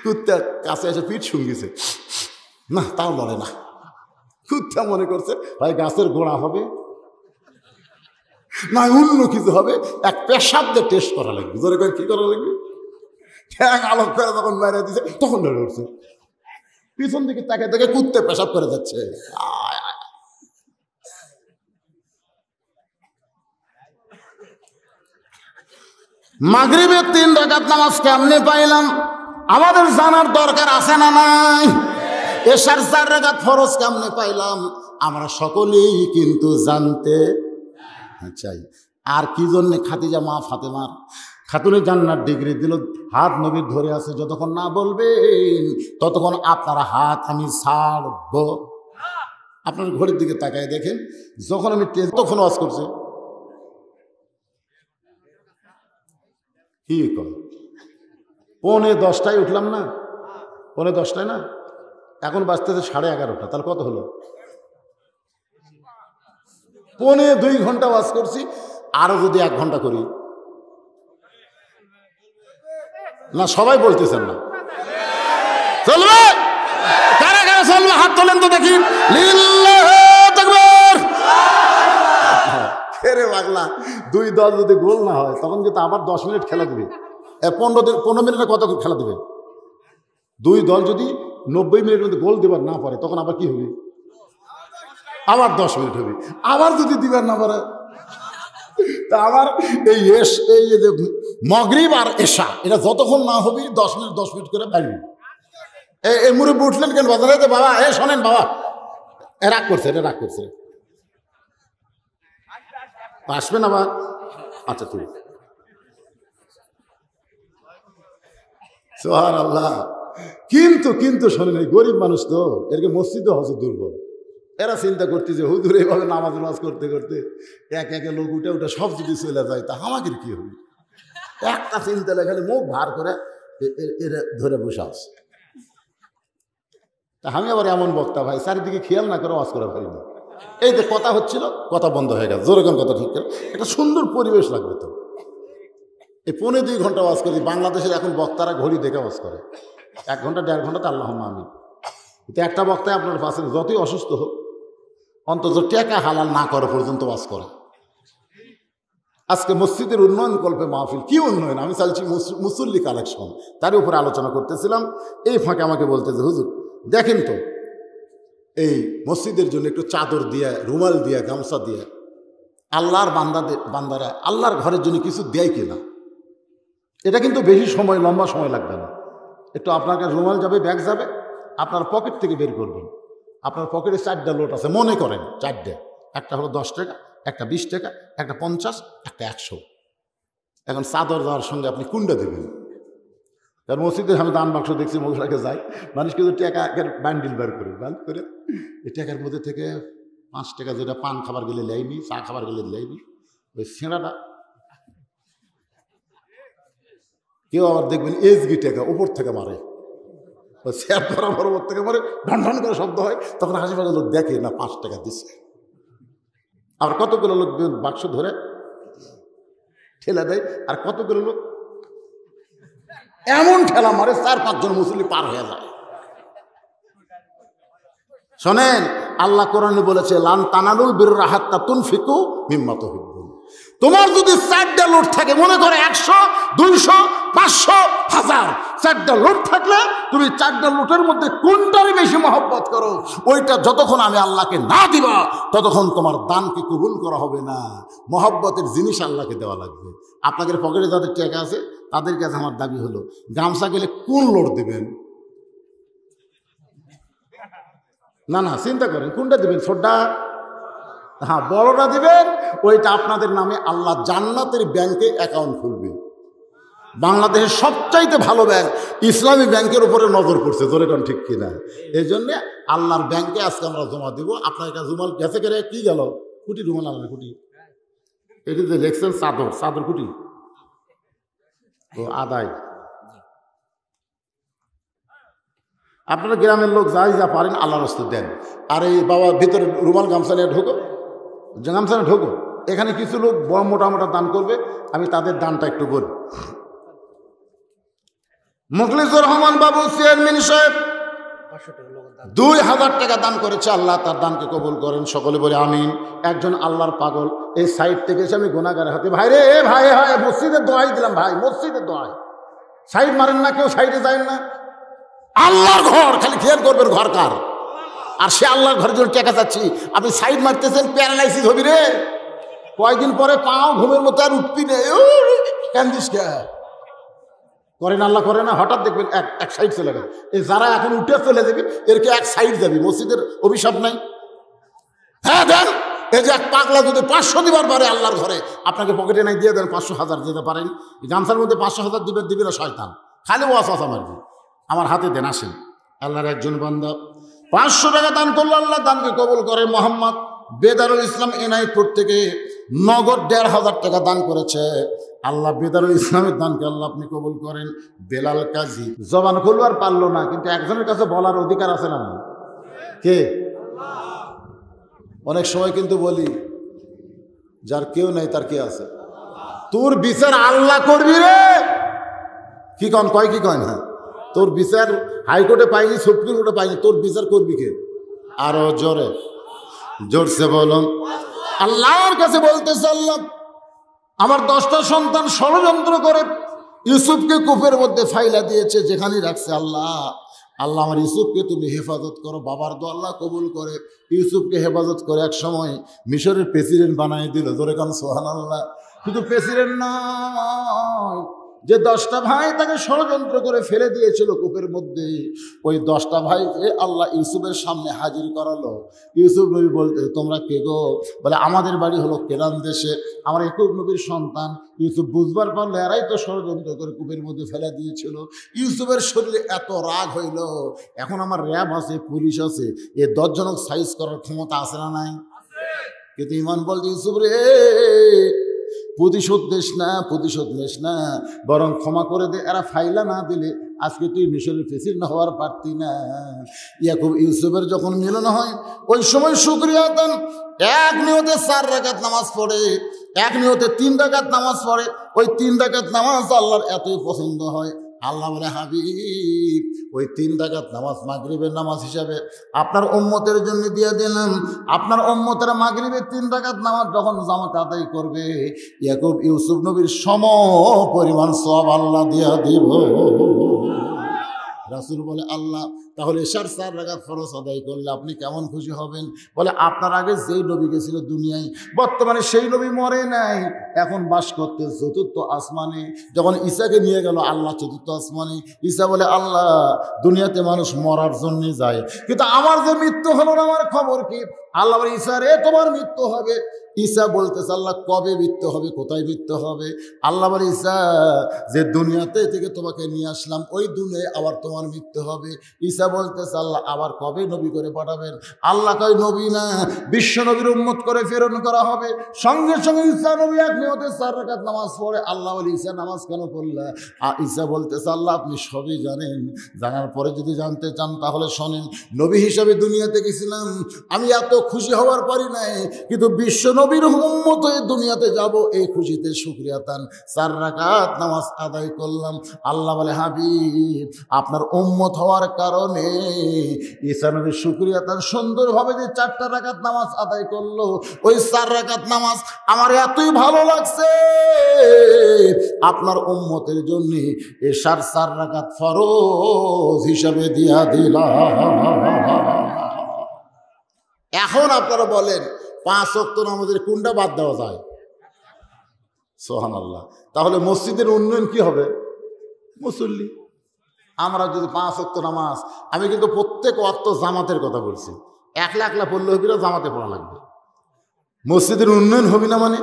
কুত্তার কাছে এসে পিঠ শুঙ্গিছে, না তাও লড়ে না। কুত্তা মনে করছে ভাই গাছের গোড়া হবে না অন্য কিছু হবে, এক পেশাব দিয়ে টেস্ট করা লাগবে। জোরে করে কি করা লাগবে? ঠ্যাং আলোক করে যখন মেরে দিছে তখন লড়ে উঠছে। পিছন দিকে তাকে দেখে কুত্তে পেশাব করে যাচ্ছে। মাগরিবের 3 রাকাত নামাজ কেমনে পাইলাম আমাদের জানার দরকার আছে না নাই? এশার 4 রাকাত ফরজ কেমনে পাইলাম আমরা সকলেই কিন্তু জানতে চাই। আর কি জন্য খাদিজা মা ফাতেমার খাতুনে জান্নাত ডিগ্রি দিল? হাত নবীর ধরে আছে, যতক্ষণ না বলবেন ততক্ষণ আপনারা হাত আমি ছাড়ব। আপনার ঘড়ির দিকে তাকায় দেখেন, যখন আমি তখন ওয়াজ করছি কি কর 9:45 উঠলাম না, 9:45 না, এখন বাজতেছে 11:30। তাহলে কত হলো? 2.25 ঘন্টা ওয়াজ করছি। আরো যদি 1 ঘন্টা করি না, সবাই বলতেছেন না চলবে? কারা কারা চলবে হাত তোলেন তো দেখি। লিল্লাহু তাকবীর। রে পাগলা, 2 দল যদি গোল না হয় তখন কিন্তু আবার 10 মিনিট খেলা দেবে। 15 মিনিটে কত খেলা দেবে? 2 দল যদি 90 মিনিটের মধ্যে গোল দেবার না পারে তখন আবার কি হবে? আবার 10 মিনিট হবে। আবার যদি দিবার না পারে তা আবার এই যে মাগরিব আর এশা এটা যতক্ষণ না হবে 10 মিনিট করে বাড়বে। এই মুরব্বি উঠলেন কেন বাজারে? বাবা শোনেন বাবা, রাগ করছে, এটা রাগ করছে, আসবেন আবার? আচ্ছা ঠিক আছে। সুবহানাল্লাহ। কিন্তু শোনেন, এই গরিব মানুষ তো, এরকে মসজিদও হচ্ছে দুর্বল। এরা চিন্তা করতে যে হুজুর এইভাবে নামাজ করতে করতে একে লোক উঠে সব যদি চলে যায় তা আমাদের কি হবে? একটা চিন্তা লেখালে মুখ ভার করে এরা ধরে বসে আছে। তা আমি আবার এমন বক্তা ভাই, চারিদিকে খেয়াল না করে ওয়াজ করে পারি না। এই যে কথা হচ্ছিল, কথা বন্ধ হয়ে গেল। জোরে কথা ঠিক করে, একটা সুন্দর পরিবেশ লাগবে তো। এই 2.25 ঘন্টা ওয়াজ করি। বাংলাদেশের এখন বক্তারা ঘড়ি দেখে ওয়াজ করে 1 ঘন্টা 1.5 ঘন্টা, তো আল্লাহুম্মা আমিন। তো একটা বক্তায় আপনার পাশে যতই অসুস্থ হোক অন্তত টাকা হালাল না করা পর্যন্ত ওয়াজ করে। আজকে মসজিদের উন্নয়ন কল্পে মাহফিল। কি উন্নয়ন? আমি চাইছি মুসল্লি কালেকশন, তার উপরে আলোচনা করতেছিলাম। এই ফাঁকে আমাকে বলতেছে, হুজুর দেখেন তো এই মসজিদের জন্য একটু চাদর দিয়ে, রুমাল দিয়ে, গামছা দিয়ে আল্লাহর বান্দারা আল্লাহর ঘরের জন্য কিছু দেয় কিনা। এটা কিন্তু বেশি সময়, লম্বা সময় লাগবে না। একটু আপনার কাছে রুমাল যাবে, ব্যাগ যাবে, আপনার পকেট থেকে বের করবেন। আপনার পকেটে 4টা লোট আছে, মনে করেন 4টে, একটা হলো 10 টাকা, একটা 20 টাকা, একটা 50, একটা 100। এখন চাদর দেওয়ার সঙ্গে আপনি কোনটা দেবেন? কারণ মসজিদে আমি দান বাক্স দেখছি, মহিলাকে যাই, মানুষ কিন্তু টাকা বান্ডিল বার করে এই টাকার মধ্যে থেকে 5 টাকা যেটা পান খাবার গেলে লাইনি, চা খাবার গেলে লাইনি, ওই ছেঁড়াটা কেউ আবার দেখবেন এসবি টাকা উপর থেকে মারে, ওই স্যার বরাবর উপর থেকে মারে, ঢন ঢন করে শব্দ হয়, তখন আশেপাশে লোক দেখে না 5 টাকা দিচ্ছে। আবার কতগুলো লোক বাক্স ধরে ঠেলা দেয়, আর কতগুলো লোক এমন ঠেলা মারে 4-5 জন মুসল্লি পার হয়ে যায়। শোনেন, আল্লাহ কোরআনে বলেছে, লান তানালুল বিররা হাত্তা তুনফিকু মিম্মা তুহিব্বুন। তোমার যদি 4টা লোট থাকে, মনে করে 100, 200, 500, 1000, 4টা লোট থাকলে তুমি 4টা লোটের মধ্যে কোনটারই বেশি মহব্বত করো, ওইটা যতক্ষণ আমি আল্লাহকে না দিবা ততক্ষণ তোমার দানকে কবুল করা হবে না। মহব্বতের জিনিস আল্লাহকে দেওয়া লাগবে। আপনাদের পকেটে যাদের টাকা আছে তাদের কাছে আমার দাবি হলো, গামছা গেলে কোন লোট দেবেন? না না, চিন্তা করেন কোনটা দিবেন। ছোটটা, হ্যাঁ বড়টা দিবেন। ওইটা আপনাদের নামে আল্লাহ জান্নাতের ব্যাংকে অ্যাকাউন্ট খুলবে। বাংলাদেশের সবচাইতে ভালো ব্যাংক ইসলামী ব্যাংকের উপরে নজর পড়ছে, ধরে কোন ঠিক কিনা। এই জন্যে আল্লাহর ব্যাংকে আজকে আমরা জমা দিব। আপনার কাছে রুমাল গেছে করে কি গেল? কুটি রুমাল, আল্লাহ কুটি, এটি যে দেখছেন চাদর, চাদর কুটি ও আদায়। আপনারা গ্রামের লোক যাই যা পারেন আল্লাহর রাস্তা দেন। আর এই বাবা ভিতরে রুমাল গামছা নিয়ে ঢোকো, গামছা নিয়ে ঢোকো। এখানে কিছু লোক বড় মোটা মোটা দান করবে, আমি তাদের দানটা একটু বলি। মুখলিসুর রহমান বাবু চেয়ারম্যান সাহেব 2000 টাকা দান করেছে। আল্লাহ তার দানকে কবুল করেন, সকলে বলে আমিন। একজন আল্লাহর পাগল এই সাইড থেকে এসে, আমি গুনাহগারের হাতে, ভাই রে এ ভাই, হয় মসজিদের দোয়াই দিলাম ভাই, মসজিদের দোয়াই। সাইড মারেন না, কেউ সাইডে যায় না। আল্লাহর ঘর, খালি খেয়াল করবেন ঘর কার। আর সে আল্লাহর ঘরের জন্য টাকা চাচ্ছি, আপনি সাইড মারতেছেন, প্যারালাইসিস হবি রে। কয়েকদিন পরে পাও ঘুমের মতো আর উঠবি না, কান্দিস কে করেন আল্লাহ করে না। হঠাৎ দেখবেন এক সাইড চলে গেল। এই যারা এখন উঠে চলে যাবি এরকে এক সাইড যাবি, মসজিদের অভিশাপ নাই। হ্যাঁ দেন, এই যে এক পাগলা যদি 500 দিবার পারে আল্লাহর ঘরে, আপনাকে পকেটে নাই দিয়ে দেন 500-1000 দিতে পারেন। গামছার মধ্যে 500-1000 দিবে না শয়তান, খালি ওয়াসওয়াসা মারবি। আমার হাতে দেন, আসেন। আল্লাহর একজন বান্দা 500 টাকা দান করলো, আল্লাহ দানকে কবুল করে। মোহাম্মদ বেদারুল ইসলাম এনায়েতপুর থেকে নগদ 1500 টাকা দান করেছে। আল্লাহ বেদারুল ইসলামের দানকে আল্লাহ আপনি কবুল করেন। বেলাল কাজী জবান খুলবার পারলো না, কিন্তু একজনের কাছে বলার অধিকার আছে না? কে? অনেক সময় কিন্তু বলি, যার কেউ নাই তার কে আছে? তোর বিচার আল্লাহ করবি রে। কি কন কয়, কি কয় না? তোর বিচার হাইকোর্টে পাইনি, সুপ্রিম কোর্টে পাইনি, তোর বিচার করবি কে? আরো জোরে, জোরসে বলুন। আল্লাহর কাছে বলতেছে, আল্লাহ আমার 10টা সন্তান ষড়যন্ত্র করে ইউসুফকে কূপের মধ্যে ফাইলা দিয়েছে, যেখানে রাখছে। আল্লাহ আল্লাহ আমার ইউসুফকে তুমি হেফাজত করো। বাবার দোয়া আল্লাহ কবুল করে, ইউসুফকে হেফাজত করে এক সময় মিশরের প্রেসিডেন্ট বানাই দিল। ধরে কান সুবহানাল্লাহ। শুধু প্রেসিডেন্ট নয়, যে 10টা ভাই তাকে ষড়যন্ত্র করে ফেলে দিয়েছিল কূপের মধ্যে, ওই 10টা ভাইকে আল্লাহ ইউসুফের সামনে হাজির করালো। ইউসুফ নবী বলতে, তোমরা কে গো? বলে আমাদের বাড়ি হলো কেনান দেশে, আমার ইয়াকুব নবীর সন্তান। ইউসুফ বুঝবার পারলো এরাই তো ষড়যন্ত্র করে কূপের মধ্যে ফেলে দিয়েছিল। ইউসুফের শরীরে এত রাগ হইল, এখন আমার র্যাব আছে, পুলিশ আছে, এ 10 জনক সাইজ করার ক্ষমতা আছে না নাই? কিন্তু ইমান বলতে, ইউসুফ রে প্রতিশোধ নিস না, বরং ক্ষমা করে দে। এরা ফাইলা না দিলে আজকে তুই মিশরের প্রেসিডেন্ট হওয়ার পারতি না। ইয়াকুব ইউসুফের যখন মিলন হয়, ওই সময় শুকরিয়া দেন। এক নিয়তে 4 রাকাত নামাজ পড়ে, এক নিয়তে 3 রাকাত নামাজ পড়ে। ওই 3 রাকাত নামাজ আল্লাহর এতই পছন্দ হয়, আল্লাহ বলে হাবিব ওই 3 রাকাত নামাজ মাগরিবের নামাজ হিসাবে আপনার উম্মতের জন্য দিয়ে দিলাম। আপনার উম্মতেরা মাগরিবের 3 রাকাত নামাজ যখন জামাতে আদায় করবে ইয়াকুব ইউসুফ নবীর সম পরিমাণ সওয়াব আল্লাহ দিয়া দিব। রাসূল বলে আল্লাহ তাহলে 4 রাকাত ফরজ আদায় করলে আপনি কেমন খুশি হবেন? বলে আপনার আগে যেই নবী গেছিল দুনিয়ায় বর্তমানে সেই নবী মরে নাই, এখন বাস করতে 4র্থ আসমানে। যখন ঈসাকে নিয়ে গেল আল্লাহ 4র্থ আসমানে, ঈসা বলে আল্লাহ দুনিয়াতে মানুষ মরার জন্য যায়, কিন্তু আমার যে মৃত্যু হলো না আমার খবর কি? আল্লাহ বলে ঈসা রে তোমার মৃত্যু হবে। ঈসা বলতেছে আল্লাহ কবে মৃত্যু হবে, কোথায় মৃত্যু হবে? আল্লাহ বলে ঈসা যে দুনিয়াতে থেকে তোমাকে নিয়ে আসলাম ওই দুনিয়ায় আবার তোমার মৃত্যু হবে। ঈসা বলতেছে আল্লাহ আবার কবে নবী করে পাঠাবেন? আল্লাহ কয় নবী না, বিশ্ব নবীর উম্মত করে প্রেরণ করা হবে। সঙ্গে সঙ্গে ঈসা নবী এক নিয়তে 4 রাকাত নামাজ পড়ে। আল্লাহ বলে ঈসা নামাজ কেন পড়লা? ঈসা বলতেছে আল্লাহ আপনি সবই জানেন, জানার পরে যদি জানতে চান তাহলে শোনেন। নবী হিসাবে দুনিয়াতে গেছিলাম, আমি এত খুশি হওয়ার পারি নাই, কিন্তু বিশ্ব নবীর উম্মত হয়ে দুনিয়াতে যাব এই খুশিতে শুকরিয়া তান 4 রাকাত নামাজ আদায় করলাম। আল্লাহ বলে হাবিব আপনার উম্মত হওয়ার কারণে ঈসা নবীর শুকরিয়া তান সুন্দরভাবে যে 4টা রাকাত নামাজ আদায় করলো, ওই 4 রাকাত নামাজ আমার এতই ভালো লাগছে আপনার উম্মতের জন্য এই 4 রাকাত ফরজ হিসাবে দিয়া দিলাম। এখন আপনারা বলেন 5 ওয়াক্ত নামাজের কোনটা বাদ দেওয়া যায়? সুবহানাল্লাহ। তাহলে মসজিদের উন্নয়ন কি হবে? মুসল্লি। আমরা যদি 5 ওয়াক্ত নামাজ, আমি কিন্তু প্রত্যেক ওয়াক্ত জামাতের কথা বলছি, একলা একলা পড়লে হবে না, জামাতে পড়া লাগবে। মসজিদের উন্নয়ন হবে না মানে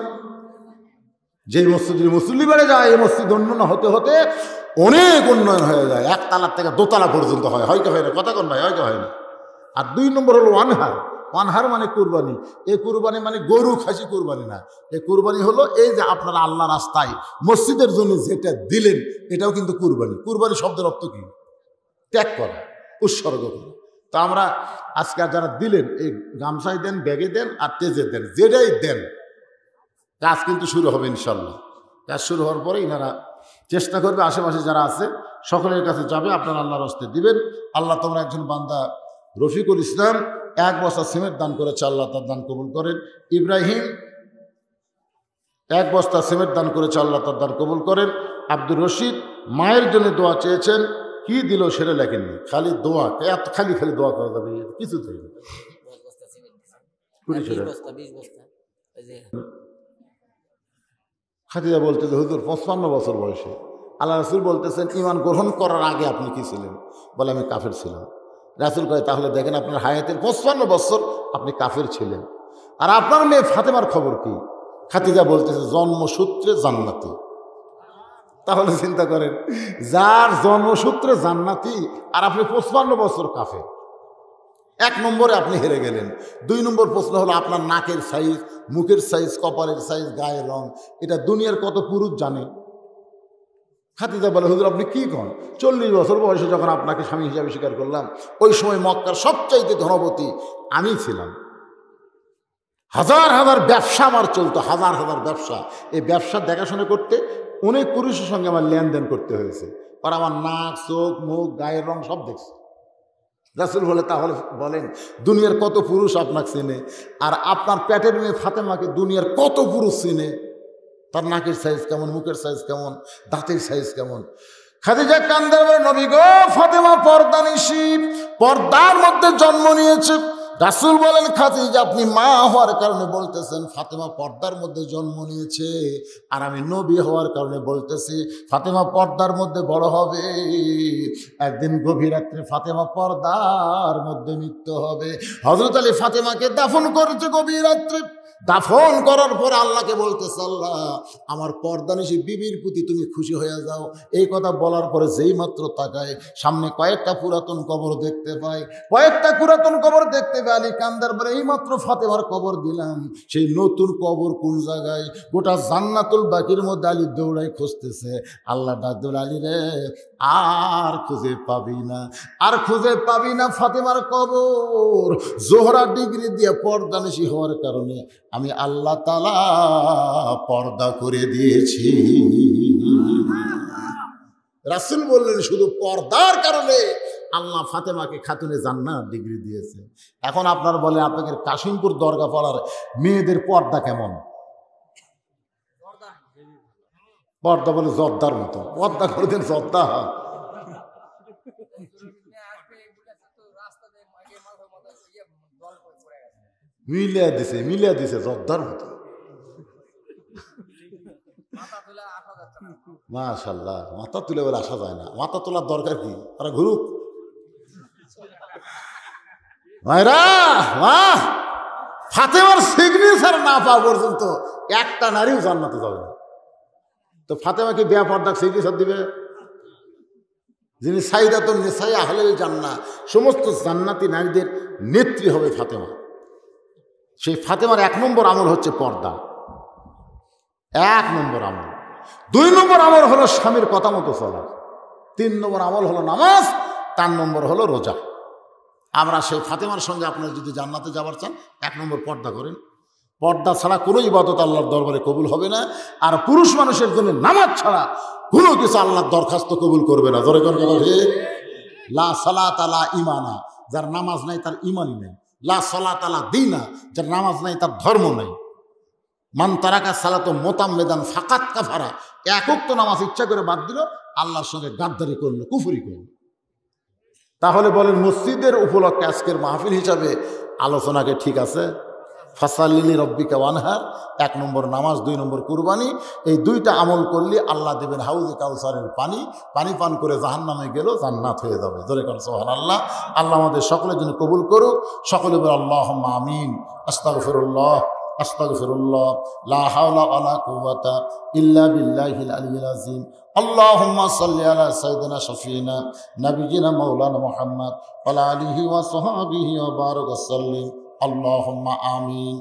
যেই মসজিদের মুসল্লি বেড়ে যায় এই মসজিদ উন্নয়ন হতে হতে অনেক উন্নয়ন হয়ে যায়, 1 তলার থেকে 2 তলা পর্যন্ত হয়। হয় কি হয় না? কথা কোন ভাই, হয় কি হয় না? আর 2 নম্বর হলো ওয়ানহার। ওয়ানহার মানে কুরবানি। এই কুরবানি মানে গরু খাসি কুরবানি না, এই কুরবানি হলো এই যে আপনারা আল্লাহ রাস্তায় মসজিদের জন্য যেটা দিলেন এটাও কিন্তু কুরবানি। কুরবানি শব্দের অর্থ কি? ত্যাগ করা, উৎসর্গ করা। তো আমরা আজকে যারা দিলেন এই গামছায় দেন, ব্যাগে দেন আর তেজে দেন, যেটাই দেন কাজ কিন্তু শুরু হবে ইনশাল্লাহ। কাজ শুরু হওয়ার পরে ইনারা চেষ্টা করবে, আশেপাশে যারা আছে সকলের কাছে যাবে, আপনারা আল্লাহর হস্তে দিবেন। আল্লাহ তোমরা একজন বান্দা রফিকুল ইসলাম 1 বস্তা সিমেন্ট দান করেছে, আল্লাহ তার দান কবুল করেন। ইব্রাহিম 1 বস্তা সিমেন্ট দান করেছে, আল্লাহ তার দান কবুল করেন। আব্দুর রশিদ মায়ের জন্য দোয়া চেয়েছেন, কি দিল সেটা লেখেননি, খালি দোয়া। এত খালি খালি দোয়া করা যাবে? কিছু চাই না। খাদিজা বলতেছে হুজুর 55 বছর বয়সে। আল্লাহ রাসূল বলতেছেন ঈমান গ্রহণ করার আগে আপনি কি ছিলেন? বলে আমি কাফের ছিলাম। রাসূল কয় তাহলে দেখেন আপনার হায়াতের 55 বছর আপনি কাফের ছিলেন। আর আপনার মেয়ে ফাতেমার খবর কি? খাদিজা বলতেছে জন্মসূত্রে জান্নাতি। তাহলে চিন্তা করেন, যার জন্মসূত্রে জান্নাতি আর আপনি 55 বছর কাফের। 1 নম্বরে আপনি হেরে গেলেন। 2 নম্বর প্রশ্ন হলো আপনার নাকের সাইজ, মুখের সাইজ, কপালের সাইজ, গায়ের রং, এটা দুনিয়ার কত পুরুষ জানে? খাদিজা বলে হুজুর আপনি কি কন? 40 বছর বয়সে যখন আপনাকে স্বামী হিসাবে স্বীকার করলাম ওই সময় মক্কার সবচাইতে ধনবতী আমি ছিলাম। হাজার হাজার ব্যবসা আমার চলতো, হাজার হাজার ব্যবসা। এই ব্যবসা দেখাশোনা করতে অনেক পুরুষের সঙ্গে আমার লেনদেন করতে হয়েছে। আর আমার নাক, চোখ, মুখ, গায়ের রং সব দেখছে। রাসূল বলে তাহলে বলেন দুনিয়ার কত পুরুষ আপনাকে চেনে? আর আপনার পেটের মেয়ে ফাতেমাকে দুনিয়ার কত পুরুষ চেনে? তার নাকের সাইজ কেমন, মুখের সাইজ কেমন, দাঁতের সাইজ কেমন? খাদিজা কান্দে বলে নবী গো ফাতেমা পর্দানিশী, পর্দার মধ্যে জন্ম নিয়েছে। রাসূল বলেন খাদিজা আপনি মা হওয়ার কারণে বলতেছেন ফাতেমা পর্দার মধ্যে জন্ম নিয়েছে, আর আমি নবী হওয়ার কারণে বলতেছি ফাতেমা পর্দার মধ্যে বড় হবে। একদিন গভীর রাত্রে ফাতেমা পর্দার মধ্যে মৃত্যু হবে। হযরত আলী ফাতেমাকে দাফন করেছে গভীর রাত্রে। দাফন করার পর আল্লাহকে বলতেছে আল্লাহ আমার পর্দানিশী বিবির প্রতি তুমি খুশি হয়ে যাও। এই কথা বলার পরে যেই মাত্র তাকায় সামনে কয়েকটা পুরাতন কবর দেখতে পায়, কয়েকটা পুরাতন কবর দেখতে পায়। আলী কান্দার পরে এই মাত্র ফাতেমার কবর দিলাম, সেই নতুন কবর কোন জায়গায়? গোটা জান্নাতুল বাকির মধ্যে আলী দৌড়াই খুঁজতেছে। আল্লাহ ডাকদুল আলী রে আর খুঁজে পাবি না, আর খুঁজে পাবি না ফাতেমার কবর। জোহরা ডিগ্রি দিয়ে পর্দানিশী হওয়ার কারণে আমি আল্লাহ তাআলা পর্দা করে দিয়েছি। রাসূল বললেন শুধু পর্দার কারণে আল্লাহ ফাতেমাকে খাতুনে জান্নাত ডিগ্রি দিয়েছে। এখন আপনারা বলেন আপনাদের কাশিমপুর দরগা পাড়ার মেয়েদের পর্দা কেমন? পর্দা বলে জর্দার মতো, পর্দা করে দেন জর্দা। মিলিয়া দিছে জর্দার মতো। মাশাআল্লাহ, মাথা তুলে বলে আসা যায় না। মাথা তোলার দরকার কি? ওরা ঘুরুক। ভাইরা বাহ, ফাতেমার সিগনেচার না পাওয়া পর্যন্ত একটা নারীও জান্নাতে যাবে না। তো ফাতেমাকে বিয়া পর্দা সিগনেচার দিবে? যিনি সাইদাতুন নিসায়ে আহলিল জান্নাহ, সমস্ত জান্নাতি নারীদের নেত্রী হবে ফাতেমা। সেই ফাতেমার 1 নম্বর আমল হচ্ছে পর্দা, 1 নম্বর আমল। 2 নম্বর আমল হলো স্বামীর কথা মতো চলা। 3 নম্বর আমল হলো নামাজ। 4 নম্বর হলো রোজা। আমরা সেই ফাতেমার সঙ্গে আপনারা যদি জান্নাতে যাবার চান 1 নম্বর পর্দা করেন। পর্দা ছাড়া কোনো ইবাদত আল্লাহর দরবারে কবুল হবে না। আর পুরুষ মানুষের জন্য নামাজ ছাড়া কোনো কিছু আল্লাহর দরখাস্ত কবুল করবে না। জোরে করে কথা ঠিক। লা সালাতা লা ঈমানা, যার নামাজ নাই তার ঈমানই নাই। লা সালাতা লা দীনা, যার নামাজ নাই তার ধর্ম নাই। মান তারাকা সালাত মুতাম্মিদান ফাকাত কাফারা, এক ওয়াক্ত নামাজ ইচ্ছা করে বাদ দিল, আল্লাহর সঙ্গে গাদ্দারি করলো, কুফরি করলো। তাহলে বলেন মসজিদের উপলক্ষে আজকের মাহফিল হিসাবে আলোচনাকে ঠিক আছে? ফাসাল্লি রব্বিকা ওয়ানহার, 1 নম্বর নামাজ, 2 নম্বর কুরবানি। এই 2টা আমল করলে আল্লাহ দেবেন হাউজে কাউসারের পানি। পানি পান করে জাহান্নামে গেল, জান্নাত হয়ে যাবে। জোরে করেন সুবহানাল্লাহ। আল্লাহ আমাদের সকলের জন্য কবুল করুক। সকলে বলে আল্লাহুম্মা আমিন। আস্তাগফিরুল্লাহ আস্তাগফিরুল্লাহ, লা হাওলা ওয়ালা কুওয়াতা ইল্লা বিল্লাহিল আলিয়্যিল আযীম। আল্লাহুম্মা সাল্লি আলা সাইয়্যিদিনা শাফিনা নাবিয়িনা মাওলানা মুহাম্মদ ওয়া আলা আলিহি ওয়া সাহবিহি ওয়া বারাক ওয়া সাল্লিম। আল্লাহুম্মা আমিন।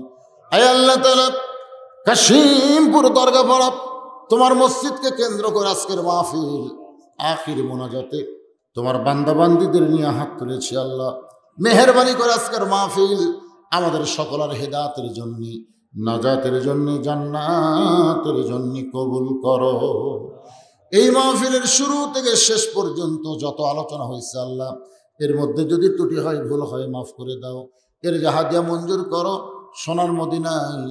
আয় আল্লাহ তাআলা, কাশিমপুর দরগা পাড়া তোমার মসজিদকে কেন্দ্র করে আজকের মাহফিল, আখির মোনাজাতে তোমার বান্দা বান্দীদের নিয়ে হাত তুলেছি। আল্লাহ মেহেরবানি করে আজকের মাহফিল আমাদের সকলের হেদায়েতের জন্য, নাজাতের জন্য, জান্নাতের জন্য কবুল করো। এই মাহফিলের শুরু থেকে শেষ পর্যন্ত যত আলোচনা হয়েছে আল্লাহ, এর মধ্যে যদি ত্রুটি হয়, ভুল হয়, মাফ করে দাও। এর জাহাদিয়া মঞ্জুর করো। সোনার মদিনায়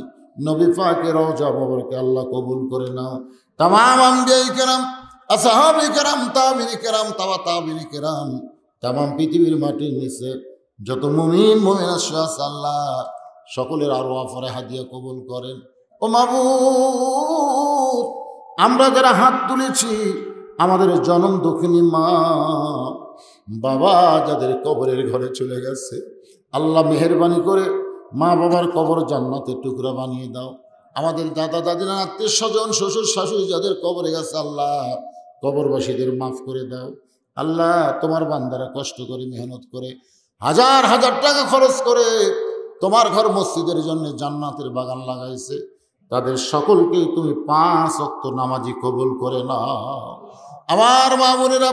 নবী পাকের রওজা মুবারকে আল্লাহ কবুল করে নাও। তামাম আম্বিয়ায়ে কেরাম, আসহাবে কেরাম, তাবিঈনে কেরাম, তাবিঈনে কেরাম, তামাম পৃথিবীর মাটির নিচে যত মুমিন মুমিনা আছে আল্লাহ সকলের আরওয়াহ ফরহাহ দিয়ে কবুল করেন। ও মাবুদ, আমরা যারা হাত তুলেছি, আমাদের জনম দুঃখিনী মা বাবা যাদের কবরের ঘরে চলে গেছে, আল্লাহ মেহেরবানি করে মা বাবার কবর জান্নাতের টুকরা বানিয়ে দাও। আমাদের দাদা দাদিরা, আত্মীয় স্বজন, শ্বশুর শাশুড়ি যাদের কবরে গেছে আল্লাহ কবরবাসীদের মাফ করে দাও। আল্লাহ তোমার বান্দারা কষ্ট করে, মেহনত করে, হাজার হাজার টাকা খরচ করে তোমার ঘর মসজিদের জন্য জান্নাতের বাগান লাগাইছে, তাদের সকলকেই তুমি 5 ওয়াক্ত নামাজি কবুল করে নাও। আমার মা বোনেরা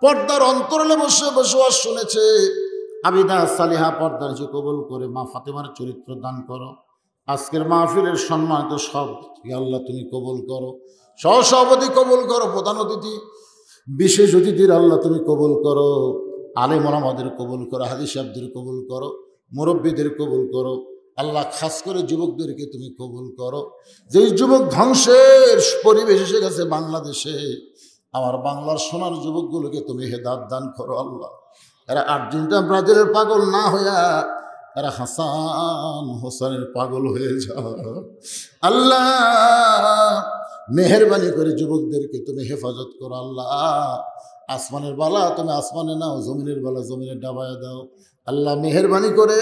পর্দার অন্তরালে বসে বসবাস শুনেছে, আবিদা সালিহা পর্দার যে কবুল করে মা ফাতেমার চরিত্র দান করো। আজকের মাহফিলের সম্মানিত সব আল্লাহ তুমি কবুল করো। সহসভাপতি কবুল করো, প্রধান অতিথি, বিশেষ অতিথির আল্লাহ তুমি কবুল করো। আলেম ওলামাদের কবুল করো, হাদিস সাহেবদের কবুল করো, মুরব্বীদের কবুল করো। আল্লাহ খাস করে যুবকদেরকে তুমি কবুল করো। যেই যুবক ধ্বংসের পরিবেশ এসে গেছে বাংলাদেশে, আমার বাংলার সোনার যুবকগুলোকে তুমি হেদায়েত দান করো। আল্লাহ এরা আর্জেন্টিনা ব্রাজিলের পাগল না হইয়া এরা হাসান হোসেনের পাগল হয়ে যাও। আল্লাহ মেহেরবানি করে যুবকদেরকে তুমি হেফাজত করো। আল্লাহ আসমানের বালা তুমি আসমানে নাও, জমিনের বালা জমিনে ডাবায় দাও। আল্লাহ মেহেরবানি করে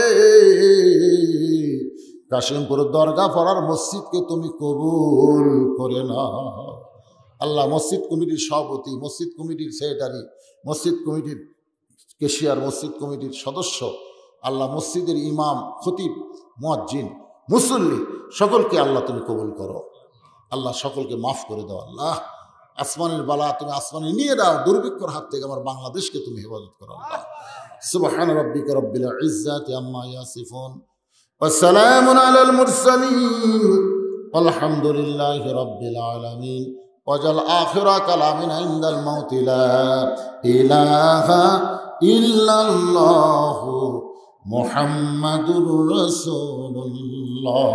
কাশিমপুর দরগা পাড়ার মসজিদকে তুমি কবুল করে নাও। আল্লাহ মসজিদ কমিটির সভাপতি, মসজিদ কমিটির সেক্রেটারি, মসজিদ কমিটির কেশিয়ার, মসজিদ কমিটির সদস্য, আল্লাহ মসজিদের ইমাম, খতিব, মুয়াজ্জিন, মুসল্লি সকলকে আল্লাহ তুমি কবুল করো। আল্লাহ সকলকে মাফ করে দাও। আল্লাহ আসমানের বালা তুমি আসমানে নিয়ে দাও, দুর্ভিক্ষর হাত থেকে আমার বাংলাদেশকে তুমি হেফাজত করো। আল্লাহ সুবহান রাব্বিকা রাব্বিল ইজ্জাতি আম্মা ইয়াসিফুন ওয়া সালামুন আলাল মুরসালিন আলহামদুলিল্লাহি রাব্বিল আলামিন। ওয়াজাল আখিরা কালামিনা ইনদাল মাউতি লা ইলাহা ইল্লাল্লাহু মুহাম্মাদুর রাসূলুল্লাহ।